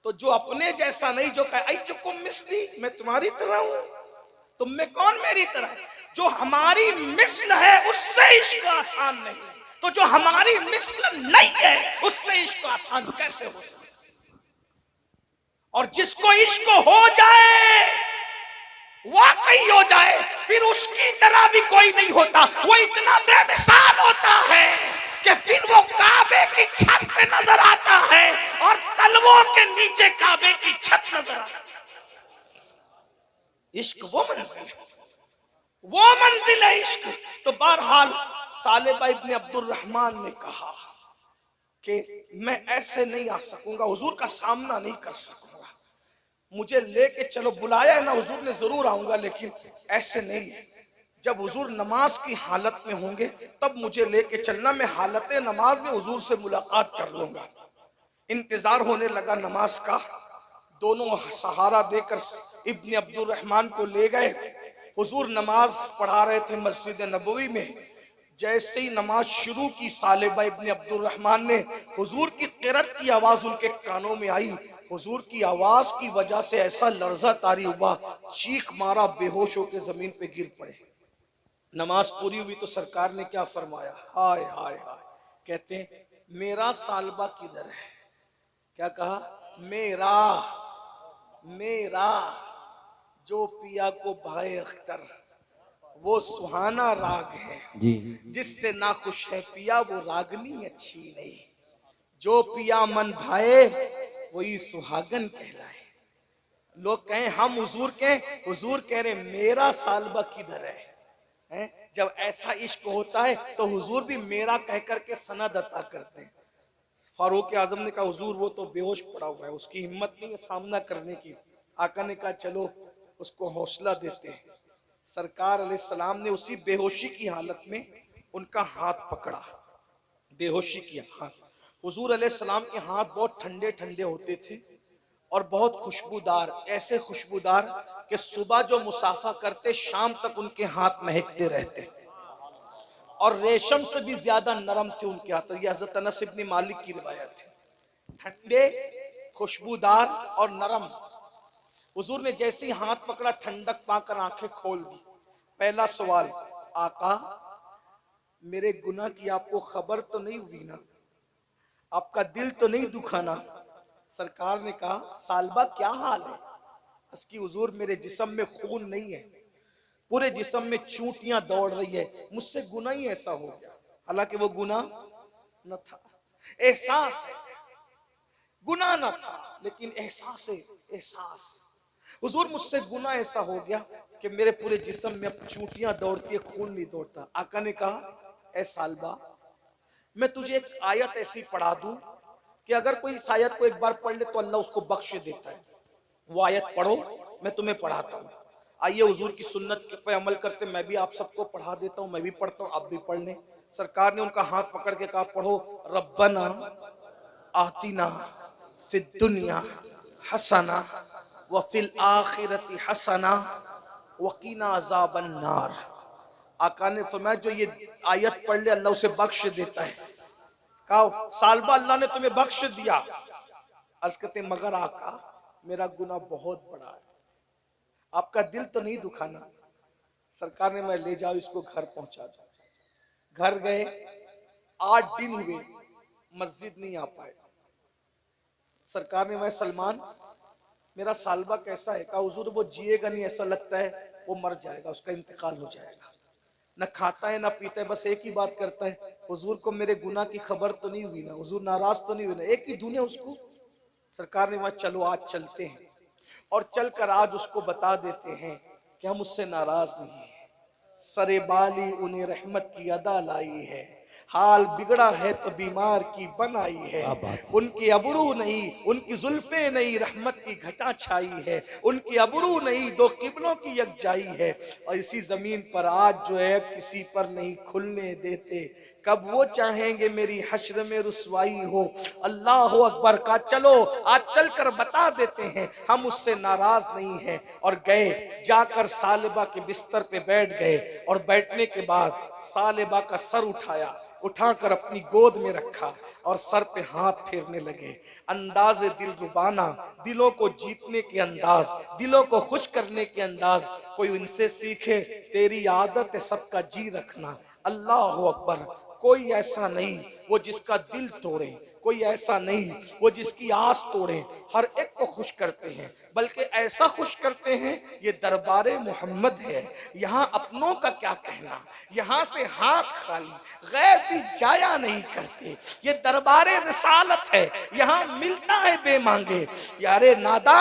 तो जो अपने जैसा नहीं, जो कहे मिसली, मैं तुम्हारी तरह हूं, तुम में कौन मेरी तरह है, जो हमारी मिसल है उससे इश्क आसान नहीं, तो जो हमारी मिसल नहीं है उससे इश्क आसान कैसे हो सकता? और जिसको इश्क हो जाए, वाकई हो जाए, फिर उसकी तरह भी कोई नहीं होता। वो इतना बेमिसाल होता है कि फिर वो काबे की छत पे नजर आता है और तलवों के नीचे काबे की छत नजर आता है। इश्क वो मंजिल है, वो मंजिल है इश्क। तो बहरहाल सालेबा इब्न अब्दुल रहमान ने कहा कि मैं ऐसे नहीं आ सकूंगा, हुजूर का सामना नहीं कर सकूंगा, मुझे लेके चलो। बुलाया है ना हुजूर ने, जरूर आऊंगा, लेकिन ऐसे नहीं है। जब हुजूर नमाज की हालत में होंगे तब मुझे लेके चलना, मैं हालत नमाज में हुजूर से मुलाकात कर लूंगा। इंतजार होने लगा नमाज का। दोनों सहारा देकर इब्न अब्दुल रहमान को ले गए। हुजूर नमाज पढ़ा रहे थे मस्जिद नबवी में। जैसे ही नमाज शुरू की, सालेबा इब्न अब्दुल रहमान ने, हुजूर की क़िरात की आवाज उनके कानों में आई। हुजूर की आवाज की वजह से ऐसा लर्जा तारी हुआ, चीख मारा, बेहोश होकर जमीन पे गिर पड़े। नमाज पूरी हुई तो सरकार ने क्या फरमाया? हाय हाय हाय। कहते हैं मेरा सालबा किधर है? क्या कहा? मेरा मेरा जो पिया को भाई अख्तर, वो सुहाना राग है जी जिससे ना खुश है पिया, वो रागनी अच्छी नहीं। जो पिया मन भाए वही सुहागन कहलाए। लोग कहें हम हुजूर के, हुजूर कह रहे मेरा सालबा किधर है? जब ऐसा इश्क होता है तो हुजूर भी मेरा कह करके सनद अता करते हैं। फारूक आजम ने कहा हुजूर वो तो बेहोश पड़ा हुआ है, उसकी हिम्मत नहीं है सामना करने की। आका ने कहा चलो उसको हौसला देते हैं। सरकार अलैहिस्सलाम ने उसी बेहोशी की हालत में उनका हाथ पकड़ा, बेहोशी की हाथ। हुजूर अलैहिस्सलाम के हाथ बहुत ठंडे ठंडे होते थे और बहुत खुशबूदार, ऐसे खुशबूदार कि सुबह जो मुसाफा करते शाम तक उनके हाथ महकते रहते, और रेशम से भी ज्यादा नरम थे उनके हाथ। ये हज़रत अनस इब्न मालिक की रिवायत है। ठंडे, खुशबूदार और नरम। हुजूर ने जैसे ही हाथ पकड़ा, ठंडक पाकर आंखें खोल दी। पहला सवाल, आका मेरे गुनाह की आपको खबर तो नहीं हुई ना? आपका दिल तो नहीं दुखाना? सरकार ने कहा सालबा क्या हाल है? उसकी हुजूर मेरे जिस्म में खून नहीं है, पूरे जिस्म में चूंटियां दौड़ रही है, मुझसे गुनाह ही ऐसा हो गया। हालांकि वो गुनाह न था, एहसास है, गुनाह न था लेकिन एहसास है, एहसास। हुजूर मुझसे गुनाह ऐसा हो गया कि मेरे पूरे जिस्म में अब चूंटियां दौड़ती है, खून नहीं दौड़ता। आका ने कहा, ए सालबा, मैं तुझे एक आयत ऐसी पढ़ा दूं कि अगर कोई इस आयत को एक बार पढ़ ले तो अल्लाह उसको बख्श देता है। वो आयत पढ़ो, मैं तुम्हें पढ़ाता हूँ। आइए हुजूर की सुन्नत पे अमल करते, मैं भी आप सबको पढ़ा देता हूँ, मैं भी पढ़ता हूँ, आप भी पढ़ लें। सरकार ने उनका हाथ पकड़ के कहा, पढ़ो, रब्बना आतिना फिद दुनिया हसना व फिल आखिरती हसना वकीना अज़ाबन नार। आका ने फरमाया, जो ये आयत पढ़ ले अल्लाह उसे बख्श देता है। कहा, सालबा अल्लाह ने तुम्हें बख्श दिया। अर्ज करते, मगर आका मेरा गुनाह बहुत बड़ा है, आपका दिल तो नहीं दुखाना। सरकार ने, मैं ले जाओ इसको घर पहुंचा दो। घर गए, 8 दिन हुए, मस्जिद नहीं आ पाए। सरकार ने, मैं सलमान, मेरा सालबा कैसा है? कहा, हुजूर वो जिएगा नहीं, ऐसा लगता है वो मर जाएगा, उसका इंतकाल हो जाएगा। न खाता है न पीता है, बस एक ही बात करता है, हुजूर को मेरे गुनाह की खबर तो नहीं हुई ना, हुजूर नाराज तो नहीं हुई ना, एक ही धुन है उसको। सरकार ने, वहां चलो आज चलते हैं और चलकर आज उसको बता देते हैं कि हम उससे नाराज नहीं है। सरे बाली उन्हें रहमत की अदा लाई है, हाल बिगड़ा है तो बीमार की बनाई है। उनकी अबरू नहीं, उनकी जुल्फे नहीं, रहमत की घटा छाई है। उनकी अबरू नहीं, दो किबलों की यकजाई है। और इसी जमीन पर आज जो है किसी पर नहीं खुलने देते, कब वो चाहेंगे मेरी हश्र में रुसवाई हो। अल्लाह अकबर। का चलो आज चलकर बता देते हैं हम उससे नाराज नहीं हैं। और गए, जाकर सालिबा के बिस्तर पे बैठ गए और बैठने के बाद सालिबा का सर उठाया, उठाकर अपनी गोद में रखा और सर पे हाथ फेरने लगे। अंदाज़े दिल रुबाना, दिलों को जीतने के अंदाज, दिलों को खुश करने के अंदाज, कोई उनसे सीखे। तेरी आदत है सबका जी रखना। अल्लाह अकबर। कोई ऐसा नहीं वो जिसका दिल तोड़े, कोई ऐसा नहीं वो जिसकी आस तोड़े। हर एक को खुश करते हैं, बल्कि ऐसा खुश करते हैं ये दरबारे मोहम्मद है। यहाँ अपनों का क्या कहना, यहाँ से हाथ खाली, गैर भी जाया नहीं करते। ये दरबारे रिसालत है, यहाँ मिलता है बेमांगे। यारे नादा,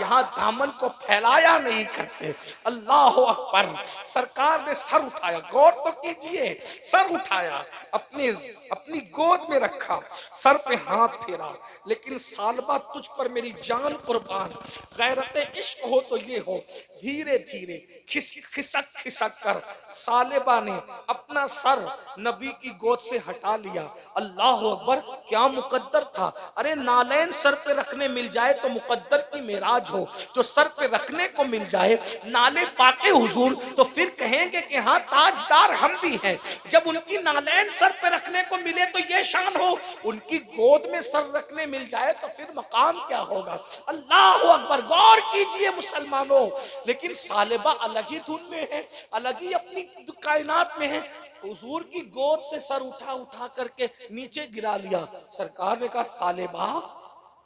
यहाँ दामन को फैलाया नहीं करते। अल्लाह अकबर। सरकार ने सर उठाया, गौर तो कीजिए, सर उठाया, अपनी गोद में रखा, सर पे हाथ फेरा। लेकिन सालबा तुझ पर मेरी जान कुर्बान, गैरत इश्क हो तो ये हो। धीरे धीरे खिसक खिसक कर सालिबा ने अपना सर नबी की गोद से हटा लिया। अल्लाह अकबर। क्या मुकद्दर था। अरे नालैन सर पे रखने मिल जाए तो मुकद्दर की मेराज हो। जो सर पे रखने को मिल जाए नाले पाके हुजूर, तो फिर कहेंगे कि हाँ ताजदार हम भी हैं। जब उनकी नालैन सर पे रखने को मिले तो ये शान हो, उनकी गोद में सर रखने मिल जाए तो फिर मकाम क्या होगा। अल्लाह अकबर। गौर कीजिए मुसलमानों। लेकिन सालिबा अलग ही धुन में है, अलग ही अपनी कायनात में है। हुजूर की गोद से सर उठा उठा करके नीचे गिरा लिया। सरकार ने कहा, सालिबा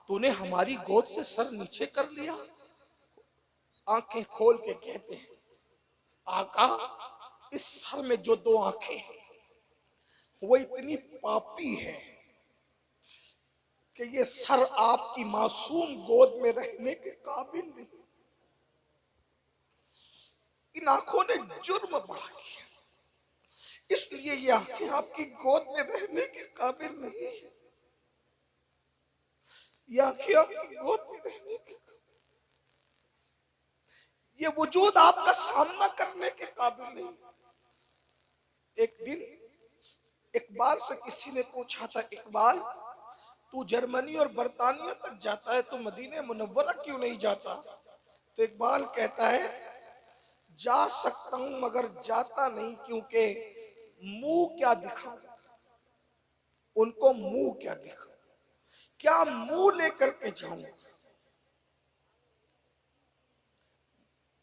तूने हमारी गोद से सर नीचे कर लिया। आंखें खोल के कहते हैं, आका इस सर में जो 2 आंखें हैं वो इतनी पापी है कि ये सर आपकी मासूम गोद में रहने के काबिल नहीं। इन आंखों ने जुर्म बढ़ा किया, इसलिए ये आंखें आपकी गोद में रहने के काबिल नहीं है। ये आंखें आपकी गोद में रहने के, ये वजूद आपका सामना करने के काबिल नहीं। एक दिन इकबाल से किसी ने पूछा था, इकबाल तू जर्मनी और बरतानिया तक जाता है तो मदीने मुनव्वरा क्यों नहीं जाता? तो इकबाल कहता है, जा सकता हूं मगर जाता नहीं, क्योंकि मुंह क्या दिखाऊं उनको, मुंह क्या दिखाऊं, क्या मुंह लेकर के जाऊं।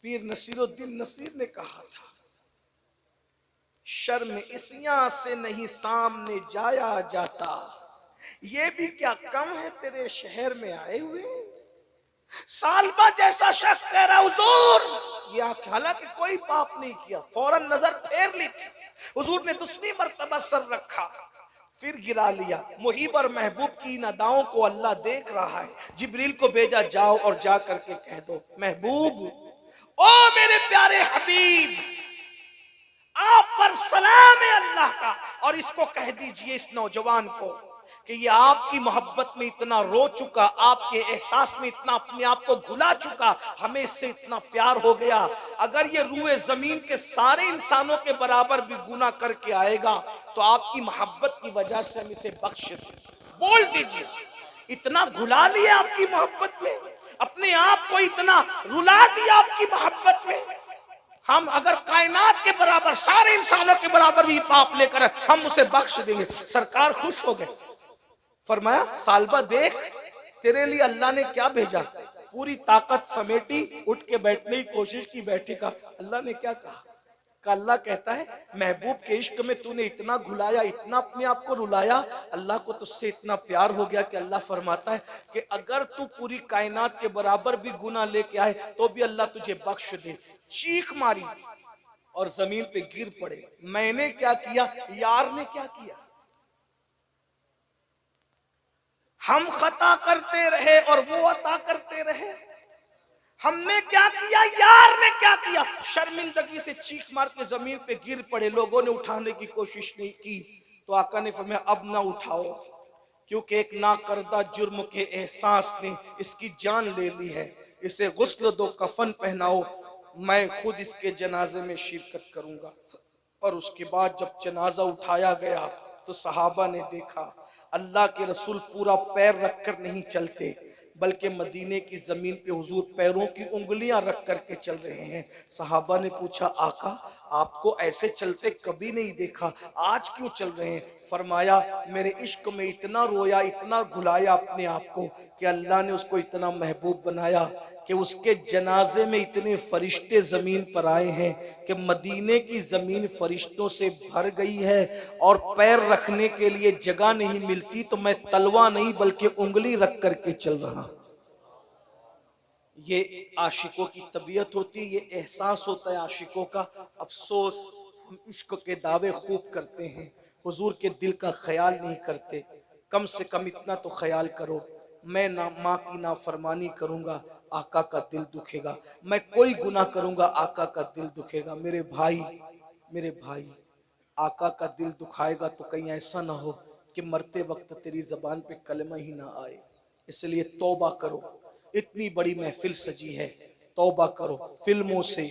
पीर नसीरुद्दीन नसीर ने कहा था, शर्म इसियां से नहीं सामने जाया जाता, ये भी क्या कम है तेरे शहर में आए हुए। सालबा जैसा शख्स कह रहा, हुजूर ये हालांकि कोई पाप नहीं किया, फौरन नजर फेर ली थी। हुजूर ने दूसरी मर्तबा सर रखा, फिर गिरा लिया। मुहिब और महबूब की इन अदाओं को अल्लाह देख रहा है। जिब्रील को भेजा, जाओ और जा करके कह दो, महबूब, ओ मेरे प्यारे हबीब, आप पर सलाम है अल्लाह का, और इसको कह दीजिए, इस नौजवान को, कि ये आपकी मोहब्बत में इतना रो चुका, आपके एहसास में इतना अपने आप को घुला चुका, हमें इससे इतना प्यार हो गया, अगर ये रूए जमीन के सारे इंसानों के बराबर भी गुनाह करके आएगा तो आपकी मोहब्बत की वजह से हम इसे बख्श दें। बोल दीजिए, इतना घुला लिया आपकी मोहब्बत में, अपने आप को इतना रुला दिया आपकी मोहब्बत में, हम अगर कायनात के बराबर, सारे इंसानों के बराबर भी पाप लेकर हम उसे बख्श देंगे। सरकार खुश हो गए। फरमाया, सालबा देख, तेरे लिए अल्लाह ने क्या भेजा। पूरी ताकत समेटी, उठ के बैठने की कोशिश की, बैठी का अल्लाह ने क्या कहा। अल्लाह कहता है, महबूब के इश्क में तूने इतना घुलाया, इतना अपने आप को रुलाया, अल्लाह को तुझसे इतना प्यार हो गया कि अल्लाह फरमाता है कि अगर तू पूरी कायनात के बराबर भी गुनाह लेके आए तो भी अल्लाह तुझे बख्श दे। चीख मारी और जमीन पे गिर पड़े। मैंने क्या किया, यार ने क्या किया। हम खता करते रहे और वो अता करते रहे। हमने क्या किया, यार ने क्या किया। शर्मिंदगी से चीख मार के जमीन पे गिर पड़े। लोगों ने उठाने की कोशिश नहीं की तो आका ने फरमाया, अब ना उठाओ, क्योंकि एक नाकर्दा जुर्म के एहसास ने इसकी जान ले ली है। इसे गुस्ल दो, कफन पहनाओ, मैं खुद इसके जनाजे में शिरकत करूंगा। और उसके बाद जब जनाजा उठाया गया तो सहाबा ने देखा, अल्लाह के रसूल पूरा पैर रखकर नहीं चलते, बल्कि मदीने की जमीन पे हुजूर पैरों की उंगलियां रख करके चल रहे हैं। सहाबा ने पूछा, आका आपको ऐसे चलते कभी नहीं देखा, आज क्यों चल रहे हैं। फरमाया, मेरे इश्क में इतना रोया, इतना घुलाया अपने आप को कि अल्लाह ने उसको इतना महबूब बनाया कि उसके जनाजे में इतने फरिश्ते जमीन पर आए हैं कि मदीने की जमीन फरिश्तों से भर गई है और पैर रखने के लिए जगह नहीं मिलती, तो मैं तलवा नहीं बल्कि उंगली रख करके चल रहा। ये आशिकों की तबीयत होती है, ये एहसास होता है आशिकों का। अफसोस, हम इश्क के दावे खूब करते हैं, हुजूर के दिल का ख्याल नहीं करते। कम से कम इतना तो ख्याल करो, मैं ना माँ की नाफरमानी करूंगा, आका का दिल दुखेगा। मैं कोई गुनाह करूंगा, आका का दिल दुखेगा। मेरे भाई, आका का दिल दुखाएगा तो कहीं ऐसा ना हो कि मरते वक्त तेरी जबान पे कलमा ही ना आए। इसलिए तौबा करो, इतनी बड़ी महफिल सजी है, तौबा करो। फिल्मों से,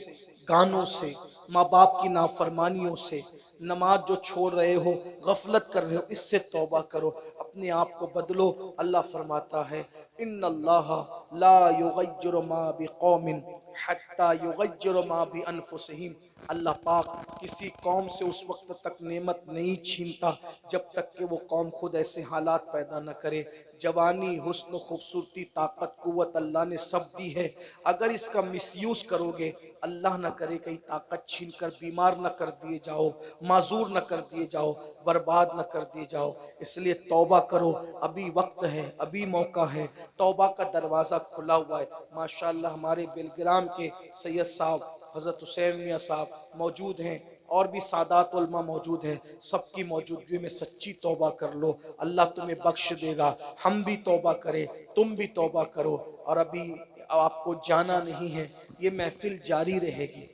गानों से, माँ बाप की नाफरमानियों से, नमाज जो छोड़ रहे हो, गफलत कर रहे हो, इससे तौबा करो, अपने आप को बदलो। अल्लाह फरमाता है, इन्नल्लाह ला युगय्यिरु मा बिकौमिन हत्ता युगय्यिरु मा बिअनफुसिहिम। अल्लाह पाक किसी कौम से उस वक्त तक नेमत नहीं छीनता जब तक कि वो कौम खुद ऐसे हालात पैदा न करे। जवानी, हुस्न, खूबसूरती, ताकत, कुव्वत अल्लाह ने सब दी है। अगर इसका मिसयूज करोगे, अल्लाह न करे कहीं ताकत छीन कर बीमार न कर दिए जाओ, माजूर न कर दिए जाओ, बर्बाद न कर दिए जाओ। इसलिए तौबा करो, अभी वक्त है, अभी मौका है, तौबा का दरवाज़ा खुला हुआ है। माशाअल्लाह हमारे बेलग्राम के सैयद साहब हज़रत हुसैन मियाँ साहब मौजूद हैं और भी सादात उलमा मौजूद है। सबकी मौजूदगी में सच्ची तौबा कर लो, अल्लाह तुम्हें बख्श देगा। हम भी तौबा करें, तुम भी तौबा करो। और अभी आपको जाना नहीं है, ये महफिल जारी रहेगी।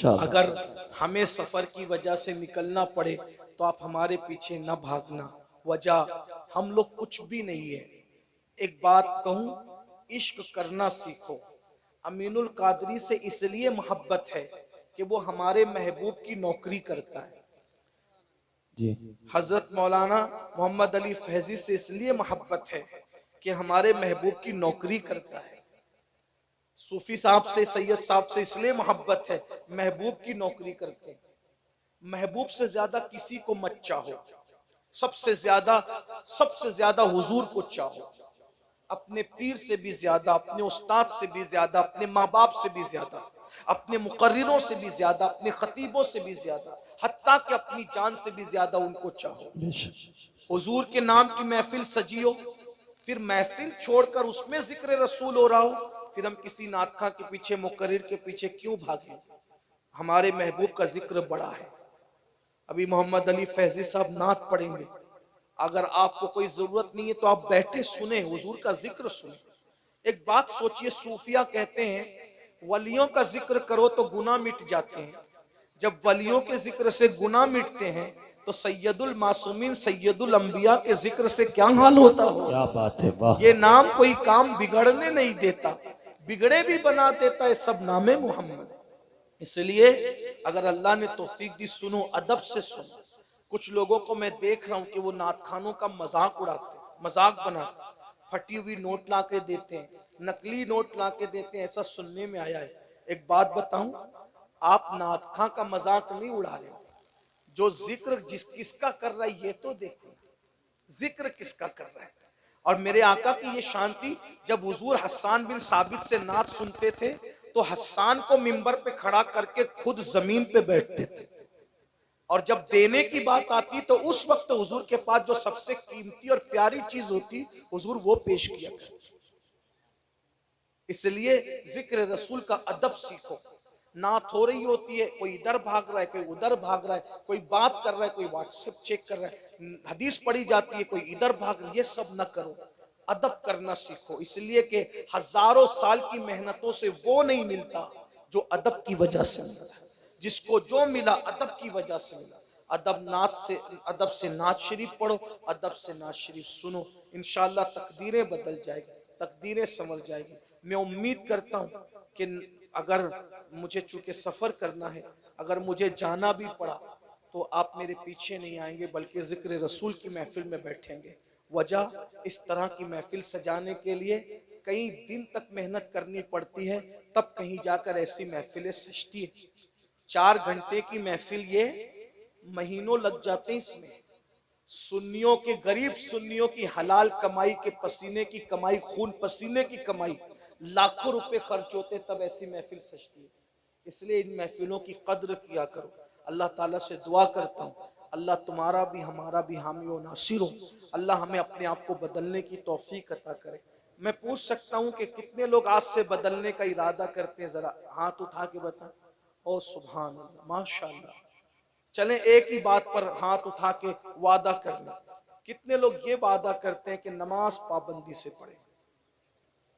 अगर हमें सफ़र की वजह से निकलना पड़े तो आप हमारे पीछे न भागना। वजह हम लोग कुछ भी नहीं है। एक बात कहूँ, इश्क करना सीखो। अमीनुल कादरी से इसलिए मोहब्बत है कि वो हमारे महबूब की नौकरी करता है जी। हजरत मौलाना मोहम्मद अली फैजी से इसलिए मोहब्बत है कि हमारे महबूब की नौकरी करता है। सूफी साहब से, सैयद साहब से इसलिए मोहब्बत है, महबूब की नौकरी करते हैं। महबूब से ज्यादा किसी को मत चाहो, सबसे ज्यादा हुजूर को चाहो। अपने पीर से भी ज्यादा, अपने उस्ताद से भी ज्यादा, अपने माँ बाप से भी ज्यादा, अपने मुकर्रिरों से भी ज्यादा, अपने खतीबों से भी ज्यादा, हत्ता कि अपनी जान से भी ज्यादा उनको चाहो। हुजूर के नाम की महफिल सजियो, फिर महफिल छोड़कर उसमें जिक्र रसूल हो रहा हो, फिर हम किसी नातखा के पीछे, मुकर्रिर के पीछे क्यों भागे। हमारे महबूब का जिक्र बड़ा है। अभी मोहम्मद अली फैजी साहब नात पढ़ेंगे, अगर आपको कोई जरूरत नहीं है तो आप बैठे सुने, हुजूर का जिक्र सुने। एक बात सोचिए, सूफिया कहते हैं वलियों का जिक्र करो तो गुनाह मिट जाते हैं। जब वलियों के जिक्र से गुनाह मिटते हैं तो सैयदुल मासूमीन सैयदुल अंबिया के जिक्र से क्या हाल होता हो। क्या बात है, वाह। ये नाम कोई काम बिगड़ने नहीं देता, बिगड़े भी बना देता है, सब नामे मोहम्मद। इसलिए अगर अल्लाह ने तौफीक दी, सुनो, अदब से सुनो। कुछ लोगों को मैं देख रहा हूं कि वो नात खानों का मजाक उड़ाते हैं, मजाक बनाते हैं, फटी हुई नोट ला के देते हैं, नकली नोट ला के देते हैं, ऐसा सुनने में आया है। एक बात बताऊं, आप नात खां का मजाक नहीं उड़ा रहे, जो जिक्र किसका कर रहा है ये तो देखो, जिक्र किसका कर रहा है। और मेरे आका की ये शांति, जब हुजूर हस्सान बिन साबित से नात सुनते थे तो हस्सान को मिंबर पे खड़ा करके खुद जमीन पे बैठते थे, और जब देने की बात आती तो उस वक्त हुजूर के पास जो सबसे कीमती और प्यारी चीज होती हुजूर वो पेश किया करते। इसलिए जिक्र रसूल का अदब सीखो। नात हो रही होती है, कोई इधर भाग रहा है, कोई उधर भाग रहा है, कोई बात कर रहा है, कोई व्हाट्सएप चेक कर रहा है, हदीस पढ़ी जाती है, कोई इधर भाग रहा है, ये सब न करो, अदब करना सीखो। इसलिए कि हजारों साल की मेहनतों से वो नहीं मिलता जो अदब की वजह से मिलता। जिसको जो मिला अदब की वजह से मिला। अदब से नात शरीफ पढ़ो, अदब से नात शरीफ सुनो, इंशाअल्लाह तकदीरें बदल जाएगी, तकदीरें संवर जाएगी। मैं उम्मीद करता हूँ कि अगर मुझे चूंकि सफर करना है, अगर मुझे जाना भी पड़ा तो आप मेरे पीछे नहीं आएंगे, बल्कि जिक्र रसूल की महफिल में बैठेंगे। वजह, इस तरह की महफिल सजाने के लिए कई दिन तक मेहनत करनी पड़ती है, तब कहीं जाकर ऐसी महफिलें सजती है। 4 घंटे की महफिल ये महीनों लग जाते हैं इसमें। सुन्नियों के, गरीब सुन्नियों की हलाल कमाई के पसीने की कमाई, खून पसीने की कमाई, लाखों रुपए खर्च होते तब ऐसी महफिल सजती है। इसलिए इन महफिलों की कद्र किया करो। अल्लाह ताला से दुआ करता हूँ, अल्लाह तुम्हारा भी हमारा भी हामी और नासिर हो। अल्लाह हमें अपने आप को बदलने की तौफीक अता करे। मैं पूछ सकता हूँ कि कितने लोग आज से बदलने का इरादा करते हैं, जरा हाथ उठा के बता। ओ सुभान अल्लाह, माशाअल्लाह। चलें एक ही बात पर हाथ उठा के वादा कर लें। कितने लोग ये वादा करते हैं कि नमाज पाबंदी से पढ़े।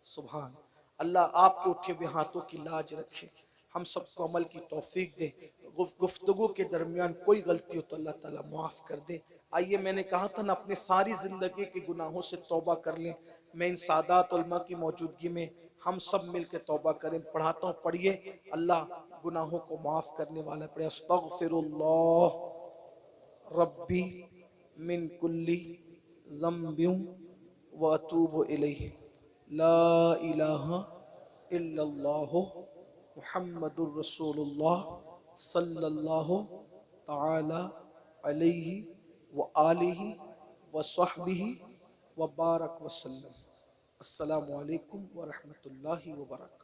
सुभान अल्लाह, आपके उठे हुए हाथों की लाज रखे, हम सबको अमल की तौफीक दे। गुफ्तगू के दरमियान कोई गलती हो तो अल्लाह ताला माफ़ कर दे। आइए, मैंने कहा था ना, अपनी सारी ज़िंदगी के गुनाहों से तौबा कर लें। मैं इन सादात उलमा की मौजूदगी में हम सब मिल के तौबा करें। पढ़ाता हूँ, पढ़िए, अल्लाह गुनाहों को माफ़ करने वाला। पढ़े, अस्तगफिरुल्लाह रब्बी मिन कुल्ली ज़म्बिन व अतूबु इलैहि, ला इलाहा इल्लल्लाहु मुहम्मदुर रसूलुल्लाह सल्लल्लाहु ताला अलैहि व आलिहि व सहबिहि व बारक वसल्लम। अस्सलामु अलैकुम व रहमतुल्लाहि व बरकातहू।